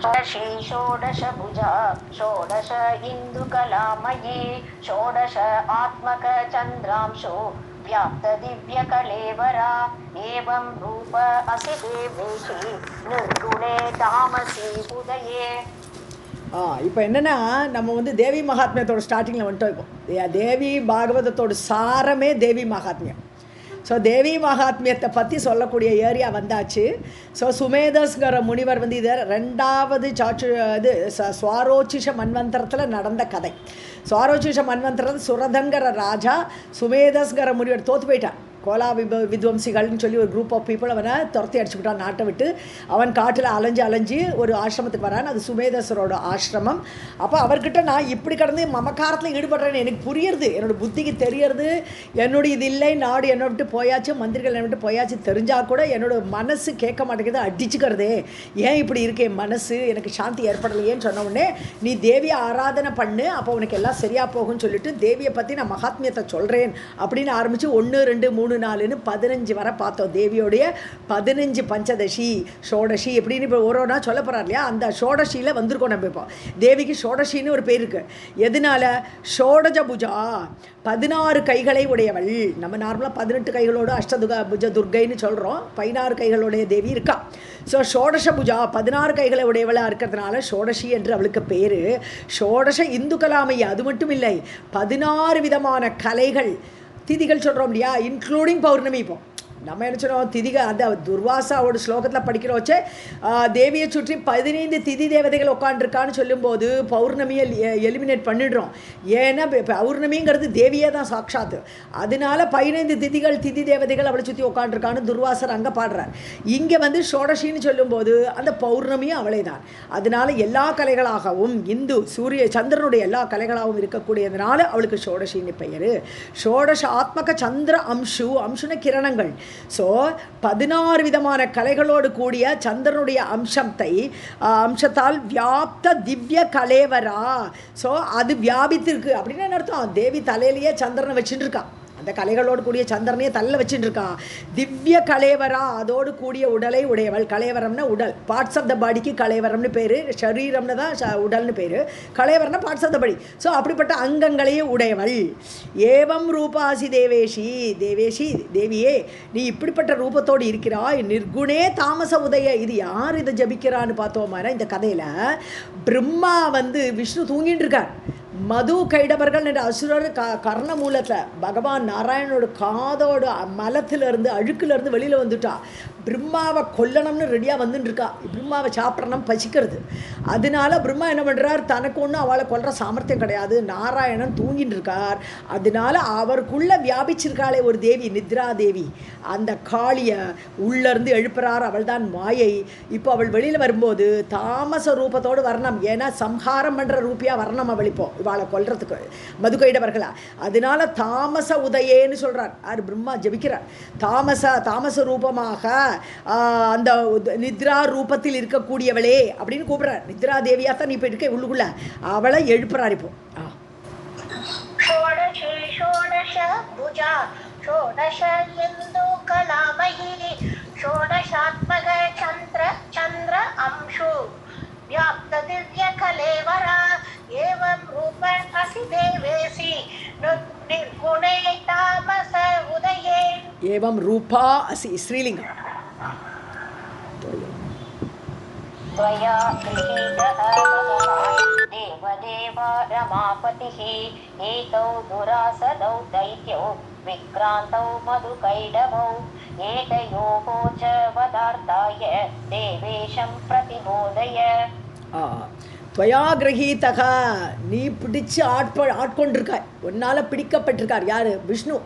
षोडशी षोडशभुजा षोडश इन्दुकलामयी षोडश आत्मकचन्द्रांशो व्याप्तदिव्यकलेवरा एवं रूप असि देवेशि निर्गुणे तामसी उदये. இப்போ என்னென்னா நம்ம வந்து தேவி மகாத்மியத்தோட ஸ்டார்டிங்கில் வந்துட்டோம். இப்போ தேவி பாகவதத்தோட சாரமே தேவி மகாத்மியம். ஸோ தேவி மகாத்மியத்தை பற்றி சொல்லக்கூடிய ஏரியா வந்தாச்சு. ஸோ சுமேதஸ்ங்கிற முனிவர் வந்து இதை ரெண்டாவது சுவாரோச்சிஷ மன்வந்தரத்தில் நடந்த கதை. சுவாரோச்சிஷ மன்வந்தரத்தில் சுரதங்கிற ராஜா சுமேதஸ்ங்கிற முனிவர் தோற்று போயிட்டான். கோலா வித்வம்சிகள்னு சொல்லி ஒரு குரூப் ஆஃப் பீப்புள் அவனை துரத்தி அடிச்சுக்கிட்டான் நாட்டை விட்டு. அவன் காட்டில் அலைஞ்சு ஒரு ஆசிரமத்துக்கு வரான். அது சுமேதஸ்வரோட ஆசிரமம். அப்போ அவர்கிட்ட நான் இப்படி கடந்து மமக்காரத்தில் ஈடுபடுறேன்னு எனக்கு புரியுறது, என்னோடய புத்திக்கு தெரியறது. என்னுடைய இது இல்லை, நாடு என்னை விட்டு போயாச்சு, மந்திரிகள் என்னை விட்டு போயாச்சு தெரிஞ்சால் கூட என்னோடய மனசு கேட்க மாட்டேங்குது, அடிச்சுக்கிறதே. ஏன் இப்படி இருக்கேன் மனசு, எனக்கு சாந்தி ஏற்படலையேன்னு சொன்ன உடனே நீ தேவியை ஆராதனை பண்ணு, அப்போ உனக்கு எல்லாம் சரியாக போகும்னு சொல்லிட்டு தேவியை பற்றி நான் மகாத்மியத்தை சொல்கிறேன் அப்படின்னு ஆரம்பித்து 1 2 3 4ன்னு 15 வரை பார்த்தோம். தேவியோடைய 15 பஞ்சதசி ஷோடசி எப்படின்னு இப்போ ஒருனா சொல்ல போகிறார் இல்லையா, அந்த ஷோடசியில் வந்திருக்கோம் நம்ம. இப்போ தேவிக்கு ஷோடசின்னு ஒரு பேர் இருக்குது. எதனால? ஷோடஜபுஜா 16 கைகளை உடையவள். நம்ம நார்மலாக 18 கைகளோடு புஜ துர்கைன்னு சொல்கிறோம். 16 கைகளுடைய தேவி இருக்கா. ஸோ ஷோடசபுஜா 16 கைகளை உடையவளாக இருக்கிறதுனால ஷோடசி என்று அவளுக்கு பேர். ஷோடச இந்து கலாமை. அது மட்டும் இல்லை, 16 விதமான கலைகள் திதிகள் சொல்கிறோம் இல்லையா, இன்க்ளூடிங் பௌர்ணமி. இப்போ நம்ம என்ன சொல்கிறோம், திதிகள் அந்த துர்வாசாவோட ஸ்லோகத்தில் படிக்கிற வச்சு தேவியை சுற்றி 15 திதி தேவதைகள் உட்காண்டிருக்கான்னு சொல்லும்போது பௌர்ணமியை எலிமினேட் பண்ணிடுறோம். ஏன்னா பௌர்ணமிங்கிறது தேவியே தான் சாட்சாத்து. அதனால 15 திதி தேவதைகள் அவளை சுற்றி உட்காண்டிருக்கான்னு துர்வாசர் அங்கே பாடுறார். இங்கே வந்து ஷோடசின்னு சொல்லும்போது அந்த பௌர்ணமியும் அவளே தான். அதனால எல்லா கலைகளாகவும் இந்து சூரிய சந்திரனுடைய எல்லா கலைகளாகவும் இருக்கக்கூடியதுனால அவளுக்கு ஷோடசின்னு பெயர். ஷோடச ஆத்மக சந்திர அம்சுன கிரணங்கள். ஸோ 16 விதமான கலைகளோடு கூடிய சந்திரனுடைய அம்சத்தால் வியாப்த திவ்ய கலேவரா. ஸோ அது வியாபித்திருக்கு அப்படின்னு என்ன அர்த்தம், தேவி தலையிலேயே சந்திரனை வச்சுட்டு இருக்கா. அந்த கலைகளோடு கூடிய சந்திரனையே தள்ள வச்சுட்டு இருக்கான். திவ்ய கலேவரா, அதோடு கூடிய உடலை உடையவள். கலேவரம்னா உடல், பார்ட்ஸ் ஆஃப் த பாடிக்கு கலேவரம்னு பேர். சரீரம்னு தான் உடல்னு பேர், கலேவரம்னா parts of the body. So அப்படிப்பட்ட அங்கங்களையே உடையவள். ஏவம் ரூபாசி தேவேஷி. தேவியே நீ இப்படிப்பட்ட ரூபத்தோடு இருக்கிறாய். நிர்குணே தாமச உதய. இது யார் இதை ஜபிக்கிறான்னு பார்த்தோம்னா, இந்த கதையில் பிரம்மா வந்து விஷ்ணு தூங்கிட்டு இருக்கார். மது கைடவர்கள் என்ற அசுரர் கர்ண மூலத்தில் பகவான் நாராயணனோட காதோட மலத்திலிருந்து அழுக்கிலிருந்து வெளியில் வந்துட்டா. பிரம்மாவை கொல்லணும்னு ரெடியாக வந்துட்டு இருக்கா. பிரம்மாவை சாப்பிட்றணும் பசிக்கிறது. அதனால பிரம்மா என்ன பண்ணுறார், தனக்கு ஒன்றும் அவளை கொல்ற சாமர்த்தியம் கிடையாது, நாராயணன் தூங்கிட்டு இருக்கார். அதனால அவருக்குள்ளே வியாபிச்சிருக்காளே ஒரு தேவி, நித்ரா தேவி, அந்த காளியை உள்ளேருந்து எழுப்புறார். அவள் தான் மாயை. இப்போ அவள் வெளியில் வரும்போது தாமச ரூபத்தோடு வரணும். ஏன்னா சம்ஹாரம் பண்ணுற ரூபியாக வரணும் அவள் இப்போ இவாளை கொல்றதுக்கு மதுகைடவர்களா. அதனால தாமச உதயேன்னு சொல்கிறார். யார்? பிரம்மா ஜபிக்கிறார். தாமச ரூபமாக அந்த நித்ரா ரூபத்தில் இருக்கக்கூடியவளே அப்படின்னு கூப்பிடுறார். நித்ரா தேவியா தான் நீ இப்போ இருக்க உள்ளுக்குள்ள, அவளை எழுப்புறார் இப்போ. ஏவம் ரூபா அசி ஸ்ரீலிங்கம். त्वया गृहीतः देवदेव रमापतिः एतौ दुरासदौ दैत्यौ विक्रान्तौ मधुकैडभौ एतयोः च वदार्थाय देवेशं प्रतिबोधय. துவயா கிரகீதக, நீ பிடிச்சு ஆட்கொண்டிருக்காய். உன்னால் பிடிக்கப்பட்டிருக்கார். யார்? விஷ்ணு.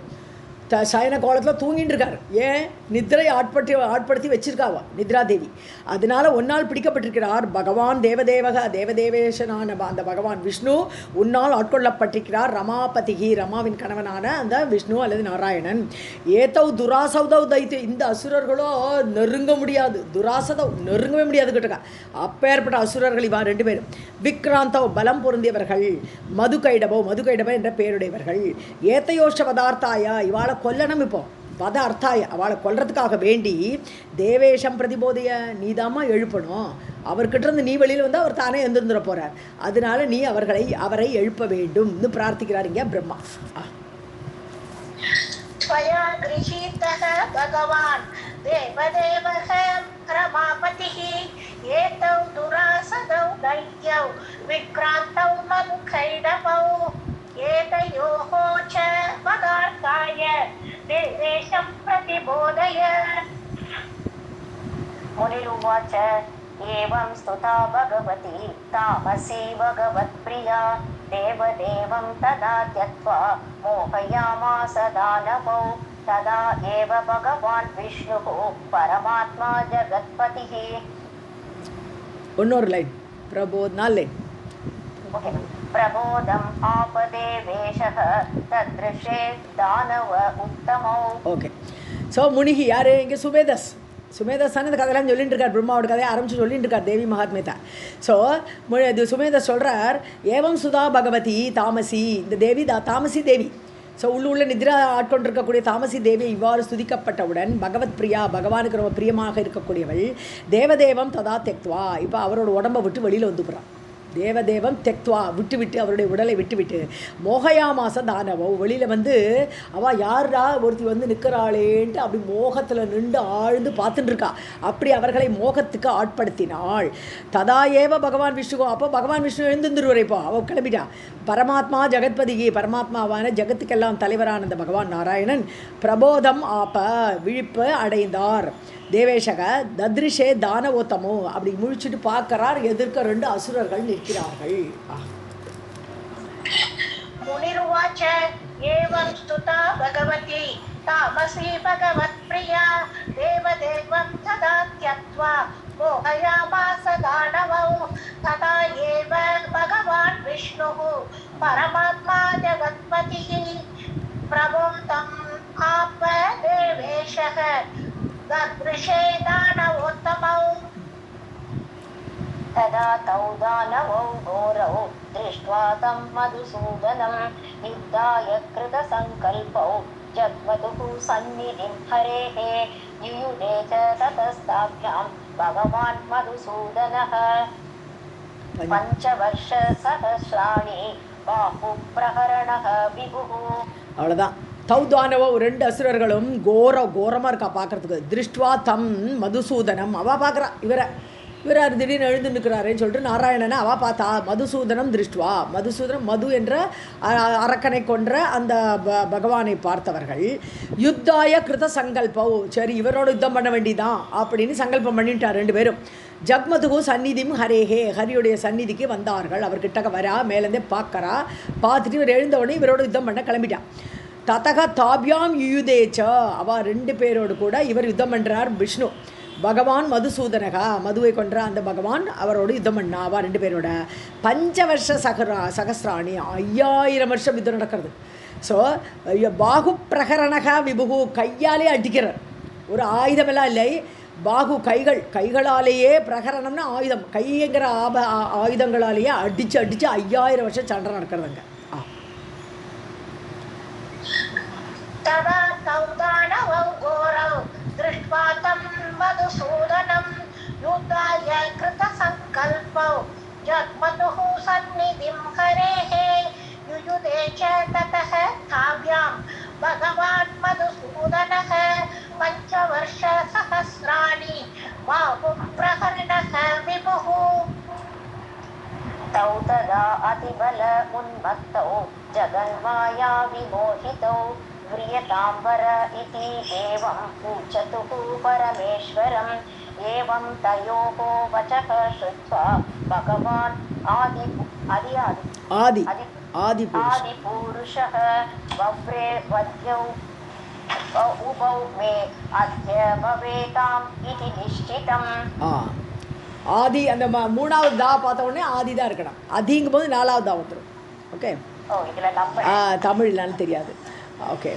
சயன கோலத்தில் தூங்கிட்டு இருக்கார். ஏன்? நித்ரை ஆட்படுத்தி வச்சிருக்காவா நித்ரா தேவி. அதனால ஒன்னால் பிடிக்கப்பட்டிருக்கிறார். பகவான் தேவதேவேஷனான அந்த பகவான் விஷ்ணு உன்னால் ஆட்கொள்ளப்பட்டிருக்கிறார். ரமாபதிகி, ரமாவின் கணவனான அந்த விஷ்ணு அல்லது நாராயணன். ஏதவ் துராசௌதவ் தைத்து, இந்த அசுரர்களோ நெருங்க முடியாது. துராசதவ் நெருங்கவே முடியாது கிட்டக்கா. அப்பேற்பட்ட அசுரர்கள் இவா 2 பேரும். விக்ராந்தவ் பலம் பொருந்தியவர்கள். மதுகைடபோ என்ற பெயருடையவர்கள். ஏத்தையோஷ பதார்த்தாய, இவாளை கொல்லணும். இப்போ வத அர்த்தாய அவளை கொல்றதுக்காக வேண்டி தேவேஷம் பிரதிபோதைய நீதாம்மா எழுப்பணும். அவர்கிட்ட இருந்து நீ வெளியில் வந்து அவர் தானே எழுந்திருந்துட போகிறார். அதனால நீ அவரை எழுப்ப வேண்டும்னு பிரார்த்திக்கிறார் இங்கே பிரம்மா. त्वया गृहीतः भगवान् देवदेवः रमापतिः एतौ दुरासदौ दैत्यौ विक्रान्तौ मधुखैडवौ एतयोः च पदार्थाय देवेशं प्रतिबोधय. मुनिरुवाच एवं स्तुता भगवती तामसी भगवत्प्रिया देवदेवं तदा त्यक्त्वा मोहयामास दानवौ तदा एव भगवान् विष्णुः परमात्मा जगत्पतिः. இன்னொரு லைன் பிரபோத்னா லைன். प्रबोधम् आपदेवेशः तदृशे दानव उत्तमौ. ஓகே. ஸோ முனிகி யார் இங்கே? சுமேதஸ் தானே இந்த கதையெல்லாம் சொல்லிட்டு இருக்கார். பிரம்மாவோட கதையை ஆரம்பிச்சு சொல்லிட்டு இருக்கார் தேவி மகாத்மியத்தை. ஸோ இது சுமேதஸ் சொல்கிறார், ஏவம் சுதா பகவதி தாமசி, இந்த தேவி தாமசி தேவி. ஸோ உள்ள நித்ரா ஆட்கொண்டிருக்கக்கூடிய தாமசி தேவி இவ்வாறு ஸ்துதிக்கப்பட்டவுடன் பகவத் பிரியா, பகவானுக்கு ரொம்ப பிரியமாக இருக்கக்கூடியவள், தேவதேவம் ததா தெக்துவா, இப்போ அவரோட உடம்பை விட்டு வெளியில் வந்துடுறான். தேவதேவம் தெக்துவா விட்டு அவருடைய உடலை விட்டு மோகயாமாச தானவோ வெளியில் வந்து அவள் யாரா ஒருத்தி வந்து நிற்கிறாளேன்ட்டு அப்படி மோகத்தில் நின்று ஆழ்ந்து பார்த்துட்டு இருக்கா. அப்படி அவர்களை மோகத்துக்கு ஆட்படுத்தினாள். ததா ஏவ பகவான் விஷ்ணு, அப்போ பகவான் விஷ்ணு எழுந்துருவரை இப்போ அவள் கிளம்பிட்டா. பரமாத்மா ஜெகத்பதிகி, பரமாத்மாவான ஜெகத்துக்கெல்லாம் தலைவரான அந்த பகவான் நாராயணன் பிரபோதம் ஆப்ப விழிப்பு அடைந்தார். தேவேஷக தத்ரிஷே தானவோத்தமோ அப்படி முழிச்சுட்டு பார்க்கிறார். எதிர்க்க 2 அசுரர்கள் நிற்கிறார்கள். मुनिरुवाच एवं स्तुता भगवती तामसी भगवत्प्रिया देवदेवं तदा त्यक्त्वा मोहयामास दानवौ तदा एव भगवान् विष्णुः परमात्मा जगत्पतिः प्रबोधम् आप देवेशः ददृशे दानवोत्तमौ तदा तौ दानवौ घोरौ दृष्ट्वा तं मधुसूदनं युद्धाय कृतसङ्कल्पौ जग्मतुः सन्निधिं हरेः युयुधे च ततस्ताभ्यां भगवान् मधुसूदनः पञ्चवर्षसहस्राणि बाहुप्रहरणः विभुः. அவ்வளோதான். தௌதானவோ 2 அசுரர்களும் கோரமாக இருக்கா பார்க்குறதுக்கு. திருஷ்டுவா தம் மதுசூதனம், அவள் பார்க்குறா இவரார் திடீர்னு எழுந்து நிற்கிறாரேன்னு சொல்லிட்டு நாராயணனை அவள் பார்த்தா. மதுசூதனம் திருஷ்டுவா, மதுசூதனம் மது என்ற அரக்கனை கொன்ற அந்த பகவானை பார்த்தவர்கள். யுத்தாய கிருத சங்கல்பம், சரி இவரோட யுத்தம் பண்ண வேண்டிதான் அப்படின்னு சங்கல்பம் பண்ணிட்டார் 2 பேரும். ஜக்மதுகு சந்நிதியும் ஹரேஹே, ஹரியுடைய சந்நிதிக்கு வந்தார்கள். அவர்கிட்ட வரா, மேலேருந்தே பார்க்கறா. பார்த்துட்டு இவர் எழுந்தவுடனே இவரோட யுத்தம் பண்ண கிளம்பிட்டான். ததக தாபியாம் யுயுதேச்ச, அவள் 2 பேரோடு கூட இவர் யுத்தம் பண்ணுறார் விஷ்ணு. பகவான் மதுசூதனகா, மதுவை கொன்ற அந்த பகவான் அவரோடு யுத்தம் பண்ணா. அவள் 2 பேரோட பஞ்சவர்ஷ சகசிராணி 5000 வருஷம் யுத்தம் நடக்கிறது. ஸோ பாகு பிரகரணகா விபுகு, கையாலே அடிக்கிறார். ஒரு ஆயுதமெல்லாம் இல்லை, பாகு கைகளாலேயே, பிரகரணம்னா ஆயுதம், கைங்கிற ஆயுதங்களாலேயே அடித்து 5000 வருஷம் சண்டை நடக்கிறதுங்க. तदा तौ दानवौ घोरौ दृष्ट्वा तं मधुसूदनं युद्धाय कृतसङ्कल्पौ जग्मतुः सन्निधिं हरेः युयुधे च ततः ताभ्यां भगवान् मधुसूदनः पञ्चवर्षसहस्राणि बाहुप्रहरणः विभुः. तौ तदा अतिबल उन्मत्तौ जगन्माया विमोहितौ व्रियताम्बर इति एवं पूजतुः परमेश्वरम्. एवं तयोः वचः श्रुत्वा भगवान् आदिपुरुषः वव्रे वद्यौ उभौ मे अद्य भवेताम् इति निश्चितम्. ஆதி அந்த 3வது தா பார்த்த உடனே ஆதி தான் இருக்கணும். அதிங்கும் போது 4வது தா வந்துடும். ஓகே, தமிழ்லான்னு தெரியாது. ஓகே.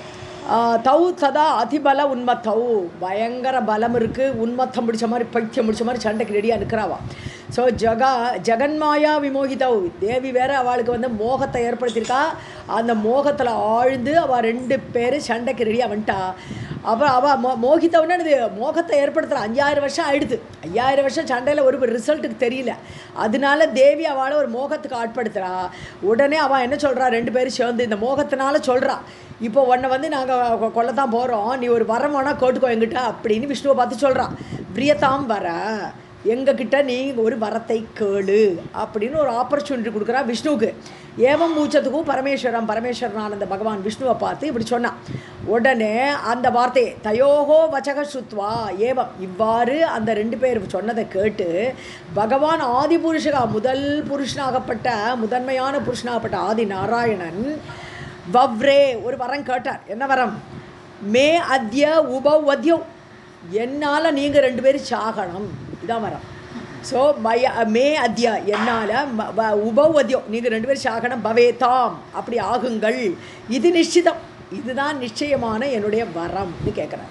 தௌ சதா அதிபல உன்மத்தௌ, பயங்கர பலம் இருக்குது, உன்மத்தம் பிடிச்ச மாதிரி, பைத்தியம் பிடிச்ச மாதிரி சண்டைக்கு ரெடியாக நிற்கிறாவா. ஸோ ஜெகன்மாயா விமோகிதௌ, தேவி வேறு அவளுக்கு வந்து மோகத்தை ஏற்படுத்தியிருக்கா. அந்த மோகத்தில் ஆழ்ந்து அவள் 2 பேர் சண்டைக்கு ரெடியாக வந்துட்டா. அப்புறம் அவள் மோகித்தவொடனே இது மோகத்தை ஏற்படுத்துகிற 5000 வருஷம் ஆயிடுது. 5000 வருஷம் சண்டையில் ஒரு ரிசல்ட்டுக்கு தெரியல. அதனால தேவி அவளை ஒரு மோகத்துக்கு ஆட்படுத்துகிறா. உடனே அவள் என்ன சொல்கிறா, 2 பேரும் சேர்ந்து இந்த மோகத்தினால சொல்கிறா, இப்போ உன்னை வந்து நாங்கள் கொல்லத்தான் போகிறோம், நீ ஒரு வரம் வேணால் கேட்டுக்கோ எங்கிட்ட அப்படின்னு விஷ்ணுவை பார்த்து சொல்கிறான். பிரியதாம் வர, எங்ககிட்ட நீ ஒரு வரத்தை கேளு அப்படின்னு ஒரு ஆப்பர்ச்சுனிட்டி கொடுக்குறா விஷ்ணுவுக்கு. ஏவம் மூச்சத்துக்கும் பரமேஸ்வரன் அந்த பகவான் விஷ்ணுவை பார்த்து இப்படி சொன்னான். உடனே அந்த வார்த்தையை தயோகோ வச்சக சுத்வா ஏவம், இவ்வாறு அந்த 2 பேர் சொன்னதை கேட்டு பகவான் ஆதி புருஷகா, முதன்மையான புருஷனாகப்பட்ட ஆதி நாராயணன் வவ்ரே ஒரு வரம் கேட்டார். என்ன வரம்? மே அத்ய உபவத்யோ, என்னால் நீங்கள் 2 பேரும் சாகணும், இதான் வரம். ஸோ மே அத்யா, என்னால் உபவத்யோ, நீங்கள் 2 பேரும் சாகனம், பவேதாம் அப்படி ஆகுங்கள், இது நிச்சிதம், இதுதான் நிச்சயமான என்னுடைய வரம்னு கேட்குறேன்.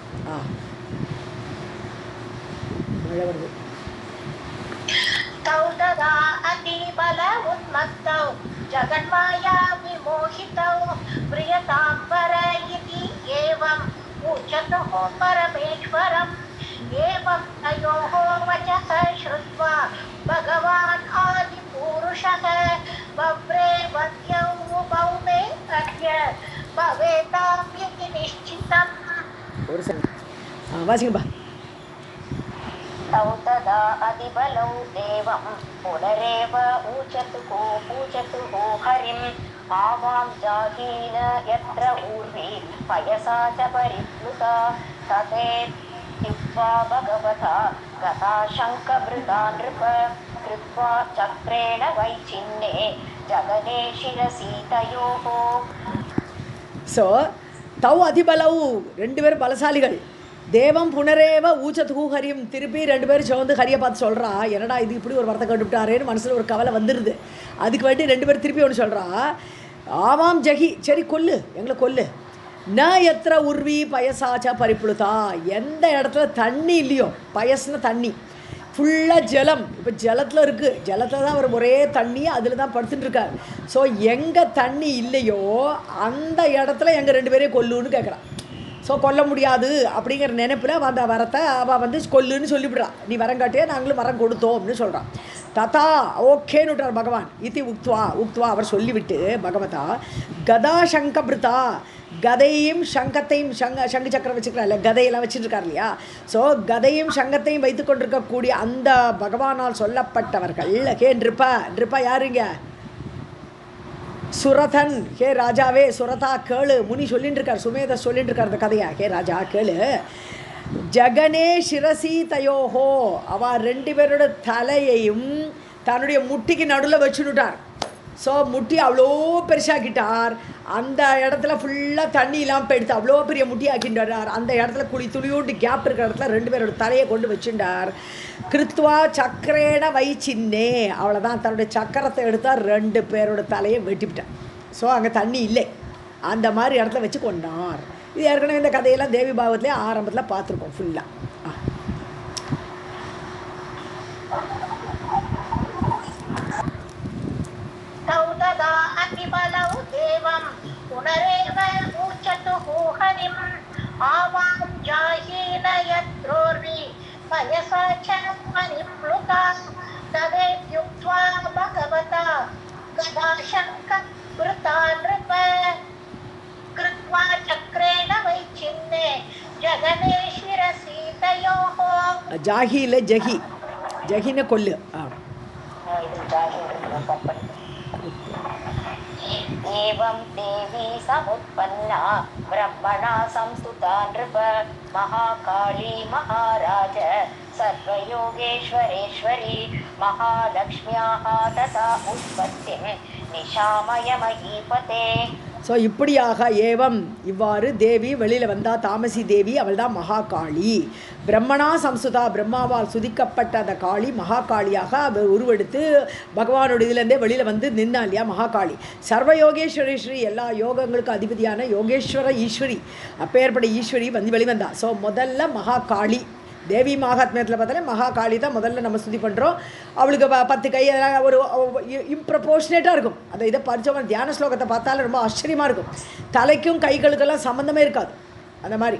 மழை வருது. जगन्माया विमोहितौ प्रियताम्बर इति एवं उच्यतः परमेश्वरम्। एवं तयोः वचः श्रुत्वा भगवान् आदिपुरुषः वव्रे वद्यौ उभौ मे अद्य भवेताम् इति निश्चितम्। तौ तदा अतिबलौ देवं पुनरेव पूजतुः हरिम्। आवां जाहीन यत्र ऊर्वी पयसा च परिप्लुता। तथेत्युक्त्वा भगवता गता शङ्खभृता नृप कृत्वा चक्रेण वैचिन्ने जगने शिरसि तयोः। ஸோ தௌ அதிபலௌ, 2 பேரும் பலசாலிகள். தேவம் புனரேவ ஊச்சத்துக்கு ஹரியும், திருப்பி 2 பேரும் சேர்ந்து ஹரியை பார்த்து சொல்கிறா, என்னடா இது இப்படி ஒரு வார்த்தை கேட்டுவிட்டாரேன்னு மனசில் ஒரு கவலை வந்துடுது. அதுக்கு வேண்டி 2 பேரும் திருப்பி ஒன்று சொல்கிறா, ஆமாம் ஜகி, சரி கொல்லு, எங்களை கொல்லு. ந எத்திர உர்வி பயசாச்சா பரிப்புழுதா, எந்த இடத்துல தண்ணி இல்லையோ, பயசுன தண்ணி ஃபுல்லாக ஜலம், இப்போ ஜலத்தில் இருக்குது, ஜலத்தில் தான் அவர் ஒரே தண்ணி அதில் தான் படுத்துட்டு இருக்கார். ஸோ எங்கே தண்ணி இல்லையோ அந்த இடத்துல எங்கள் 2 பேரையும் கொல்லுன்னு கேட்குறான். ஸோ கொல்ல முடியாது அப்படிங்கிற நினைப்பில் அந்த வரத்தை அவள் வந்து கொல்லுன்னு சொல்லிவிடுறா. நீ வரம் காட்டியே, நாங்களும் வரம் கொடுத்தோம் அப்படின்னு சொல்கிறான். ததா ஓகேன்னு விட்டார் பகவான். இத்தி உக்துவா அவர் சொல்லிவிட்டு பகவதா கதா சங்கபிருதா, கதையும் சங்கத்தையும் சங்கு சக்கரம் வச்சுக்கிறார் இல்லை, கதையெல்லாம் வச்சுருக்கார் இல்லையா. ஸோ கதையும் சங்கத்தையும் வைத்து கொண்டிருக்கக்கூடிய அந்த பகவானால் சொல்லப்பட்டவர்கள், ஹே நிருப்பா யாருங்க? சுரதன், ஹே ராஜாவே சுரதா கேளு, முனி சொல்லிட்டு இருக்கார், சுமேத சொல்லிட்டு இருக்கார் அந்த கதையா. ஹே ராஜா கேளு, ஜகனே சிரசி தயோஹோ, அவ 2 பேரோட தலையையும் தன்னுடைய முட்டிக்கு நடுவில் வச்சுட்டார். ஸோ முட்டி அவ்வளோ பெருசாக்கிட்டார். அந்த இடத்துல ஃபுல்லாக தண்ணி இல்லாமல் போயிடுத்து, அவ்வளோ பெரிய முட்டி ஆக்கிட்டார். அந்த இடத்துல துளியோண்டு கேப் இருக்கிற இடத்துல 2 பேரோட தலையை கொண்டு வச்சுட்டார். கிருத்வா சக்கரேன வைச்சின்னே, அவ்வளோதான், தன்னுடைய சக்கரத்தை எடுத்தால் 2 பேரோட தலையை வெட்டிவிட்டார். ஸோ அங்கே தண்ணி இல்லை, அந்த மாதிரி இடத்துல வச்சு கொண்டார். இது ஏற்கனவே இந்த கதையெல்லாம் தேவி பாகவத்திலே ஆரம்பத்தில் பார்த்துருக்கோம் ஃபுல்லாக. ஜாகி இல்லை ஜகி, ஜகின கொல்லு. एवं देवी समुत्पन्ना ब्रह्मणा संस्तुता नृप महाकाली महाराज सर्वयोगेश्वरेश्वरी महालक्ष्म्याः तथा उत्पत्तिं निशामय महीपते. ஸோ இப்படியாக ஏவம் இவ்வாறு தேவி வெளியில் வந்தா. தாமசி தேவி அவள் தான் மகாகாளி. பிரம்மணா சம்சுதா, பிரம்மாவால் சுதிக்கப்பட்ட அந்த காளி மகாகாளியாக அவள் உருவெடுத்து பகவானோட இதுலேருந்தே வெளியில் வந்து நின்னா இல்லையா மகாகாளி. சர்வ யோகேஸ்வரேஸ்வரி, எல்லா யோகங்களுக்கும் அதிபதியான யோகேஸ்வர ஈஸ்வரி, அப்பேற்பட்ட ஈஸ்வரி வந்து வெளிவந்தா. ஸோ முதல்ல மகாகாளி தேவி மகாத்மியத்தில் பார்த்தாலே மகாகாளி தான் முதல்ல நம்ம ஸ்துதி பண்ணுறோம். அவளுக்கு 10 கை ஒரு இம்ப்ரப்போர்ஷனேட்டாக இருக்கும். அந்த இதை படித்தவங்க தியான ஸ்லோகத்தை பார்த்தாலும் ரொம்ப ஆச்சரியமாக இருக்கும். தலைக்கும் கைகளுக்கெல்லாம் சம்மந்தமே இருக்காது அந்த மாதிரி.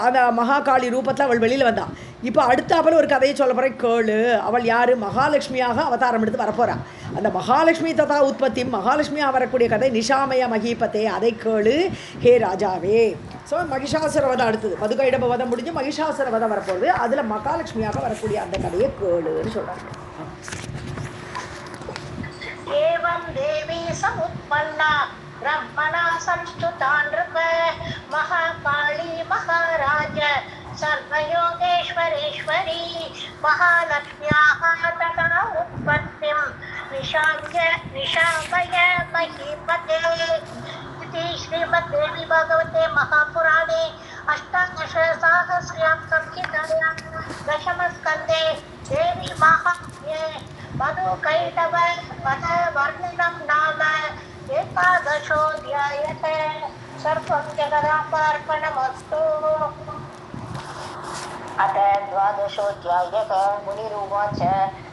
அந்த மகாகாளி ரூபத்தில் அவள் வெளியில் வந்தாள். இப்போ அடுத்தாப்பில் ஒரு கதையை சொல்ல போகிறேன் கேளு. அவள் யார்? மகாலட்சுமியாக அவதாரம் எடுத்து வரப்போகிறாள். அந்த மகாலட்சுமி ததா உற்பத்தி, மகாலட்சுமியாக வரக்கூடிய கதை நிஷாமய மகீபத்தே, அதை கேளு ஹே ராஜாவே. ஸோ மகிஷாசுர வதம் அடுத்தது, மதுகைடப வதம் முடிஞ்சு மகிஷாசுர வதம் வரப்போகுது. அதில் மகாலட்சுமியாக வரக்கூடிய அந்த கதையை கேளுன்னு சொல்கிறாங்க. एवं देवी समुत्पन्ना ब्रह्मणा संस्तुता नृप महाकाली महाराज सर्वयोगेश्वरेश्वरी महालक्ष्म्याः तथा उत्पत्तिं निशामय महीपते इति श्रीमद्देवी भागवते महापुराणे अष्टादशसहस्र्यां संहितायां दशमस्कन्धे देवी माहात्म्ये मधुकैटभ पदवर्णनं नाम एकादशोऽध्यायः। सर्वं जगदार्पणमस्तु। अथ द्वादशोऽध्यायः। मुनिरुवाच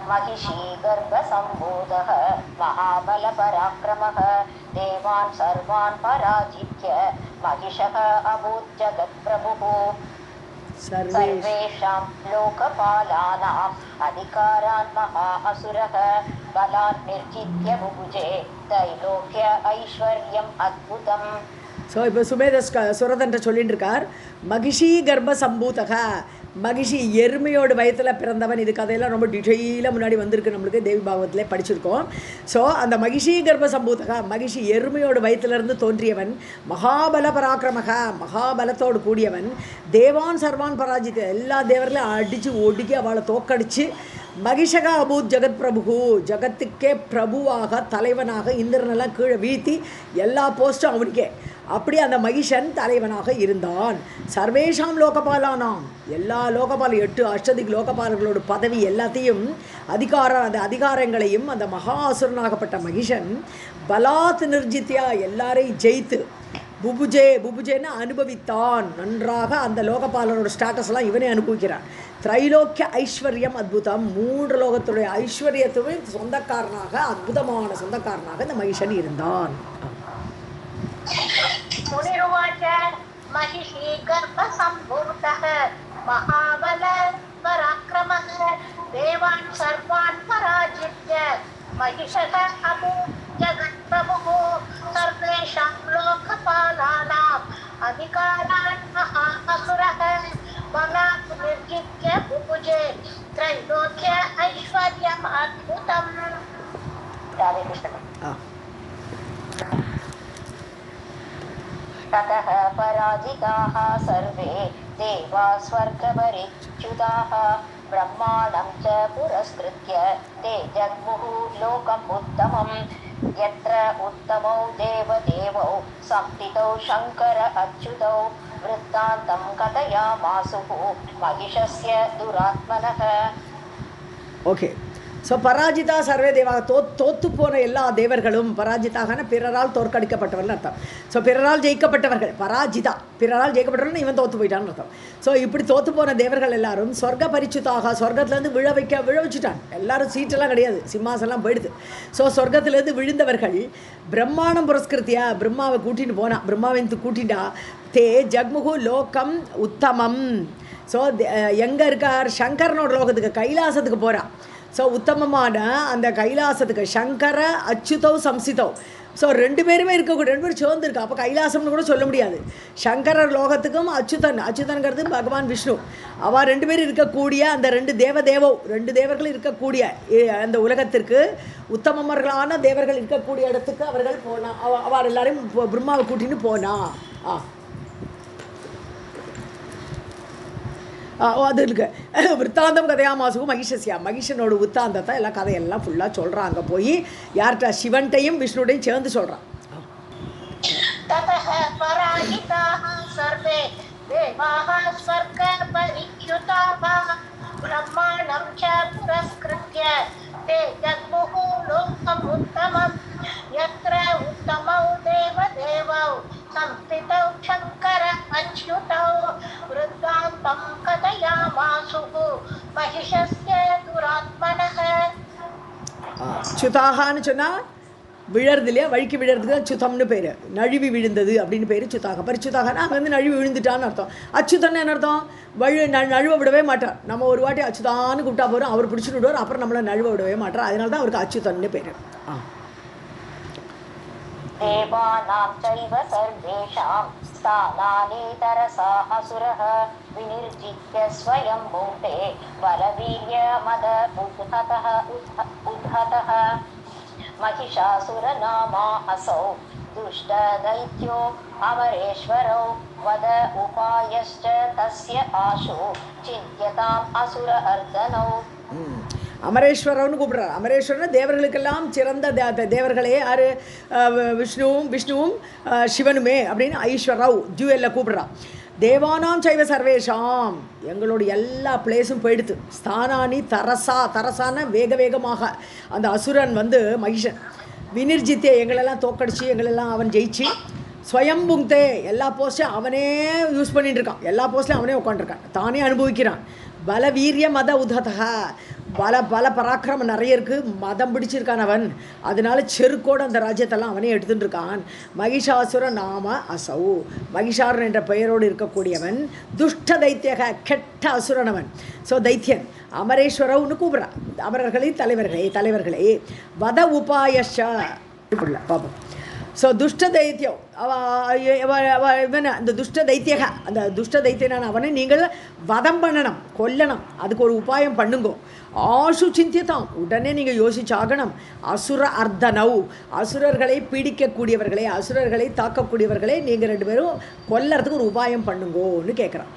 महिषी गर्भसम्भूतः महाबलपराक्रमः देवान् सर्वान् पराजित्य महिषः अभूत् जगत्प्रभुः सर्वेषां लोकपालानाम् अधिकारान् महा असुरः बलान् निर्जित्य बुभुजे त्रैलोक्य ऐश्वर्यम् अद्भुतम्. ஸோ இப்போ சுரதன்ட்ட சொல்லிட்டு இருக்கார். மகிஷி கர்ப்ப சம்பூதக, மகிஷி எருமையோட வயத்தில் பிறந்தவன். இது கதையெல்லாம் ரொம்ப டீட்டெயிலாக முன்னாடி வந்திருக்கு, நம்மளுக்கு தேவி பாகவத்திலே படிச்சிருக்கோம். ஸோ அந்த மகிஷி கர்ப்ப சம்பூதக, மகிஷி எருமையோட வயத்திலிருந்து தோன்றியவன். மகாபல பராக்கிரமக, மகாபலத்தோடு கூடியவன். தேவான் சர்வான் பராஜித்த, எல்லா தேவர்களையும் அடித்து ஒடுக்கி அவளை தோக்கடிச்சு மகிஷகா அபூத் ஜெகத் பிரபு, ஜகத்துக்கே பிரபுவாக தலைவனாக இந்திரனெல்லாம் கீழே வீழ்த்தி எல்லா போஸ்ட்டும் அவனுக்கே. அப்படி அந்த மகிஷன் தலைவனாக இருந்தான். சர்வேஷாம் லோகபாலானாம், எல்லா லோகபால 8 அஷ்டதிக் லோகபாலர்களோட பதவி எல்லாத்தையும் அந்த அதிகாரங்களையும் அந்த மகா அசுரனாகப்பட்ட மகிஷன் பலாத் நிர்ஜித்தியா எல்லாரையும் ஜெயித்து புபுஜேன்னு அனுபவித்தான். நன்றாக அந்த லோகபாலனோட ஸ்டேட்டஸ்லாம் இவனே அனுபவிக்கிறான். திரைலோக்கிய ஐஸ்வர்யம் அத்புதம், 3 லோகத்துடைய ஐஸ்வர்யத்துடன் சொந்தக்காரனாக, அற்புதமான சொந்தக்காரனாக இந்த மகிஷன் இருந்தான். मुनिरुवाच महिषी गर्भसम्भूतः महाबल पराक्रमः देवान् सर्वान् पराजित्य महिषः अभूत् जगत्प्रभुः सर्वेषां लोकपालानाम् अधिकारान् महा असुरः बलात् निर्जित्य बुभुजे त्रैलोक्य ऐश्वर्यम् अद्भुतम्. राधे कृष्ण. ततः पराजिताः सर्वे देवा स्वर्गपरिच्युताः ब्रह्माणं च पुरस्कृत्य ते जग्मुः लोकम् उत्तमम् यत्र उत्तमौ देवदेवौ संस्थितौ शङ्कर अच्युतौ वृत्तान्तं कथयामासुः महिषस्य दुरात्मनः. ஓகே. ஸோ பராஜிதா சர்வே தேவா, தோத்து போன எல்லா தேவர்களும், பராஜிதாகன பிறரால் தோற்கடிக்கப்பட்டவர்கள் அர்த்தம். ஸோ பிறரால் ஜெயிக்கப்பட்டவர்கள் பராஜிதா, பிறரால் ஜெயிக்கப்பட்டவர்கள் இவன் தோற்று போயிட்டான்னு அர்த்தம். ஸோ இப்படி தோற்று போன தேவர்கள் எல்லாரும் சொர்க்க பரிச்சுத்தாக, சொர்க்கத்துலேருந்து விழ வச்சுட்டான். எல்லாரும் சீட்டெல்லாம் கிடையாது, சிம்மாசெல்லாம் போயிடுது. ஸோ சொர்க்கத்துலேருந்து விழுந்தவர்கள் பிரம்மாண்டம் புரஸ்கிருத்தியா, பிரம்மாவை கூட்டிகிட்டு போனான். பிரம்மாவை கூட்டிட்டா தே ஜக்முகு லோகம் உத்தமம். ஸோ எங்கே இருக்கார்? சங்கரனோட லோகத்துக்கு, கைலாசத்துக்கு போகிறான். ஸோ உத்தமமான அந்த கைலாசத்துக்கு சங்கர அச்சுதோ சம்சிதோ. ஸோ 2 பேருமே இருக்கக்கூடிய 2 பேர் சேர்ந்துருக்கா. அப்போ கைலாசம்னு கூட சொல்ல முடியாது. சங்கரர் லோகத்துக்கும் அச்சுதன்கிறது பகவான் விஷ்ணு, அவள் 2 பேர் இருக்கக்கூடிய அந்த 2 தேவர்கள் இருக்கக்கூடிய அந்த உலகத்திற்கு, உத்தமர்களான தேவர்கள் இருக்கக்கூடிய இடத்துக்கு அவர்கள் போனா. அவர் எல்லாரையும் பிரம்மாவை கூட்டின்னு போனா. அது இருக்கு. விற்த்தாந்தம் கதையாமாசுக்கும் மகிஷஸ்யா, மகிஷனோட உத்தாந்தத்தை எல்லாம் கதையெல்லாம் ஃபுல்லாக சொல்கிறான். அங்கே போய் யார்கிட்ட? சிவன்ட்டையும் விஷ்ணுடையும் சேர்ந்து சொல்கிறான். संस्थितौ शंकर अच्युतौ वृद्धान्तं कथयामासुः महिषस्य दुरात्मनः. அச்சுதாகான்னு சொன்னால் விழறது இல்லையா, வழுக்கி விழறதுக்கு தான் அச்சுதம்னு பேர். நழுவி விழுந்தது அப்படின்னு பேர் சுத்தாக. பரிச்சுத்தாகனா அங்கே வந்து நழுவி விழுந்துட்டான்னு அர்த்தம். அச்சுதன்னு என்ன அர்த்தம்? நழுவ விடவே மாட்டார். நம்ம ஒரு வாட்டி அச்சுதான்னு கூப்பிட்டா போகிறோம், அவர் பிடிச்சிட்டு விடுவார், அப்புறம் நம்மளை நழுவ விடவே மாட்டார். அதனால தான் அவருக்கு அச்சுதன்னு பேர். देवानां चैव सर्वेषां स्थानानि तरसा असुरः विनिर्जित्य स्वयं भूते बलवीर्यमद उद्धतः महिषासुरनामा असौ दुष्टदैत्यो अमरेश्वरौ वद उपायश्च तस्य आशु चिन्त्यताम् असुर अर्दनौ. அமரேஸ்வரன்னு கூப்பிட்றார். அமரேஸ்வரன் தேவர்களுக்கெல்லாம் சிறந்த தேவர்களே யார்? விஷ்ணுவும் சிவனுமே அப்படின்னு ஐஸ்வரவ் ஜுவலில் கூப்பிட்றான். தேவானாம் சைவ சர்வேஷாம், எங்களோட எல்லா பிளேஸும் போயிடுது. ஸ்தானானி தரசான வேகமாக அந்த அசுரன் வந்து மகிஷன் வினிர்ஜித்தே எங்களெல்லாம் தோக்கடிச்சு எங்களெல்லாம் அவன் ஜெயிச்சு ஸ்வயம்புங்தே எல்லா போஸ்ட்டையும் அவனே யூஸ் பண்ணிட்டு இருக்கான். எல்லா போஸ்ட்லையும் அவனே உட்காந்துருக்கான், தானே அனுபவிக்கிறான். பல வீரிய மத உததா, பல பராக்கிரமம் நிறைய இருக்குது, மதம் பிடிச்சிருக்கான் அவன். அதனால செருக்கோடு அந்த ராஜ்யத்தெல்லாம் அவனே எடுத்துகிட்டு இருக்கான். மகிஷாசுர நாம அசௌ, மகிஷாரன் என்ற பெயரோடு இருக்கக்கூடியவன். துஷ்ட தைத்தியக, கெட்ட அசுரனவன். ஸோ தைத்தியன் அமரேஸ்வரவுன்னு கூப்பிட்றான். அமரர்களின் தலைவர்களே வத உபாயஷ பாப்போம். ஸோ துஷ்ட தைத்தியம் இவன் அந்த துஷ்ட தைத்தியக, அந்த துஷ்ட தைத்தியனான அவனை நீங்கள் வதம் பண்ணணும், கொல்லணும். அதுக்கு ஒரு உபாயம் பண்ணுங்கோ. ஆஷு சிந்தியதாம், உடனே நீங்கள் யோசிச்சாகணும். அசுர அர்த்தனவ், அசுரர்களை பீடிக்கக்கூடியவர்களே, அசுரர்களை தாக்கக்கூடியவர்களே நீங்கள் 2 பேரும் கொல்லறதுக்கு ஒரு உபாயம் பண்ணுங்கோன்னு கேட்குறான்.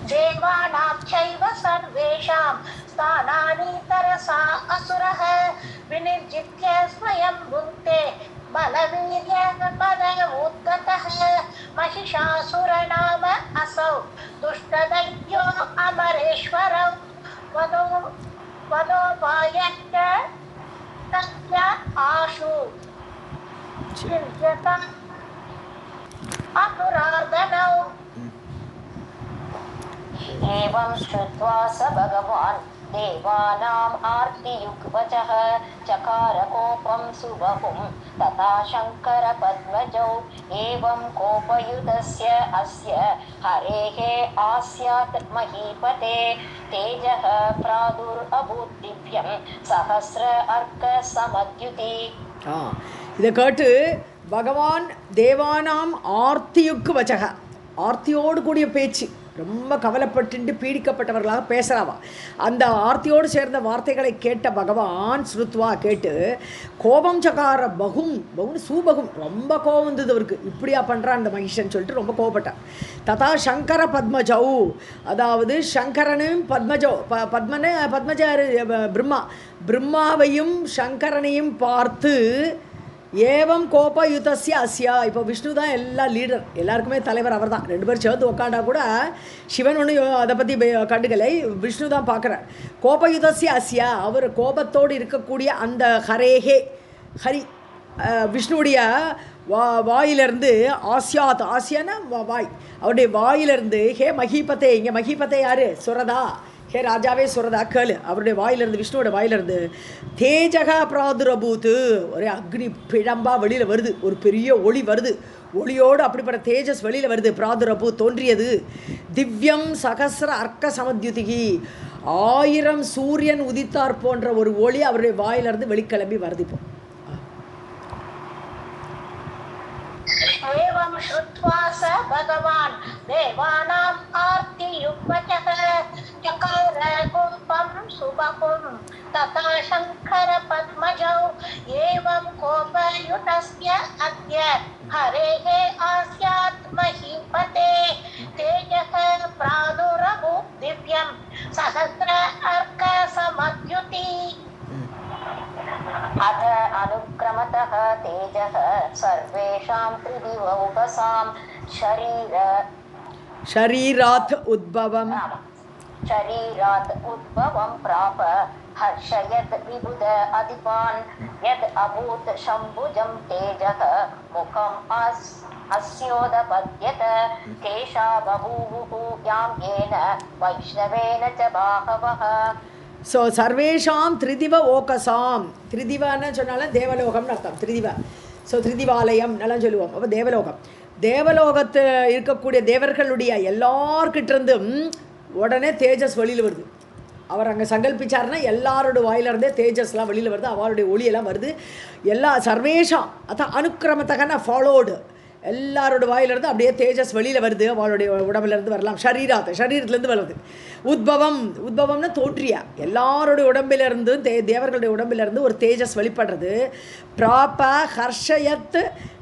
देवानां चैव सर्वेषां स्थानानि तरसा असुरः विनिर्जित्य स्वयं भुङ्क्ते बलवीर्यमदमुद्गतः महिषासुरनाम असौ दुष्टदैत्यो अमरेश्वरौ वदोपायश्च तस्य आशु चिन्त्यताम् असुरार्दनौ. एवं श्रुत्वा स भगवान् देवानाम् आर्तियुग्वचः चकार कोपं सुबहुं तथा शङ्कर पद्मजौ. एवं कोपयुतस्य अस्य हरेः आस्यात् महीपते तेजः प्रादुरभूत् दिव्यं सहस्र अर्क समद्युति. இதை கேட்டு பகவான் தேவானாம் ஆர்த்தியுக்கு வச்சக, ஆர்த்தியோடு கூடிய பேச்சு, ரொம்ப கவலைப்பட்டு பீடிக்கப்பட்டவர்களாக பேசுகிறாவா. அந்த ஆர்த்தியோடு சேர்ந்த வார்த்தைகளை கேட்ட பகவான் ஸ்ருத்வா கேட்டு கோபம் சகார பகுன்னு சூபகும், ரொம்ப கோபம் வந்தது அவருக்கு. இப்படியா பண்ணுறான் அந்த மகிஷன் சொல்லிட்டு ரொம்ப கோபப்பட்டான். ததா சங்கர பத்மஜௌ, அதாவது சங்கரனையும் பத்மஜாரு பிரம்மாவையும் சங்கரனையும் பார்த்து ஏவம் கோபயுதஸ்ய அஸ்யா, இப்போ விஷ்ணு தான் எல்லா லீடர், எல்லாருக்குமே தலைவர் அவர் தான். 2 பேர் சேர்ந்து உட்காண்டா கூட சிவன் ஒன்றும் அதை பற்றி கண்டுக்கலை, விஷ்ணு தான் பார்க்குறார். கோபயுதஸ்ய அஸ்யா, அவர் கோபத்தோடு இருக்கக்கூடிய அந்த ஹரேஹே ஹரி விஷ்ணுவுடைய வாயிலிருந்து ஆசியானா வாய், அவருடைய வாயிலிருந்து ஹே மகிபதே, இங்கே மகிபதே யார்? சுரதா, ஹே ராஜாவே சுரதா கேளு. அவருடைய வாயிலிருந்து, விஷ்ணுவோட வாயிலிருந்து தேஜகா பிராதுரபூத்து, ஒரே அக்னி பிழம்பா வெளியில் வருது, ஒரு பெரிய ஒளி வருது, ஒளியோடு அப்படிப்பட்ட தேஜஸ் வெளியில் வருது. பிராதுரபூ தோன்றியது. திவ்யம் சகசிர அர்க்க சமத்யுதிகி, 1000 சூரியன் உதித்தார் போன்ற ஒரு ஒளி அவருடைய வாயிலிருந்து வெளிக்கிளம்பி வருது. இப்போ एवं श्रुत्वा स भगवान् देवानाम् आर्तियुग्वचः चकार कुम्भं सुबहुं तथा शङ्कर पद्मजौ. एवं कोपयुतस्य अद्य हरेः आस्यात् महीपते तेजः प्रादुरभूत् दिव्यं सहस्र अर्क समद्युति. अथ अनुक्रमतः तेजः सर्वेषां त्रिदिवौकसां शरीरात् उद्भवं प्राप हर्षयत् विबुध अधिपान् यद् अभूत् शम्भुजं तेजः मुखम् अस्योदपद्यत केशा बभूवुः यां येन वैष्णवेन च बाहवः. ஸோ சர்வேஷாம் திரிதிவ ஓகசாம், திரிதிவான்னு சொன்னாலும் தேவலோகம்னு அர்த்தம். திரிதிவா, ஸோ திரிதிவாலயம் நல்லா சொல்லுவோம். அப்போ தேவலோகம், தேவலோகத்தில் இருக்கக்கூடிய தேவர்களுடைய எல்லார்கிட்டிருந்தும் உடனே தேஜஸ் வெளியில் வருது. அவர் அங்கே சங்கல்பிச்சார்னா எல்லாரோட வாயிலிருந்தே தேஜஸ்லாம் வெளியில் வருது, அவருடைய ஒளியெல்லாம் வருது. எல்லா சர்வேஷாம் அதான் அனுக்கிரமத்தகன ஃபாலோடு, எல்லாரோட வாயிலிருந்து அப்படியே தேஜஸ் வெளியில் வருது, அவளுடைய உடம்புலேருந்து வரலாம். சரீரத்துலேருந்து வருது. உத்பவம், உத்பவம்னா தோன்றியா, எல்லாருடைய உடம்பிலிருந்து தேவர்களுடைய உடம்பிலிருந்து ஒரு தேஜஸ் வெளிப்படுறது. பிராப ஹர்ஷயத்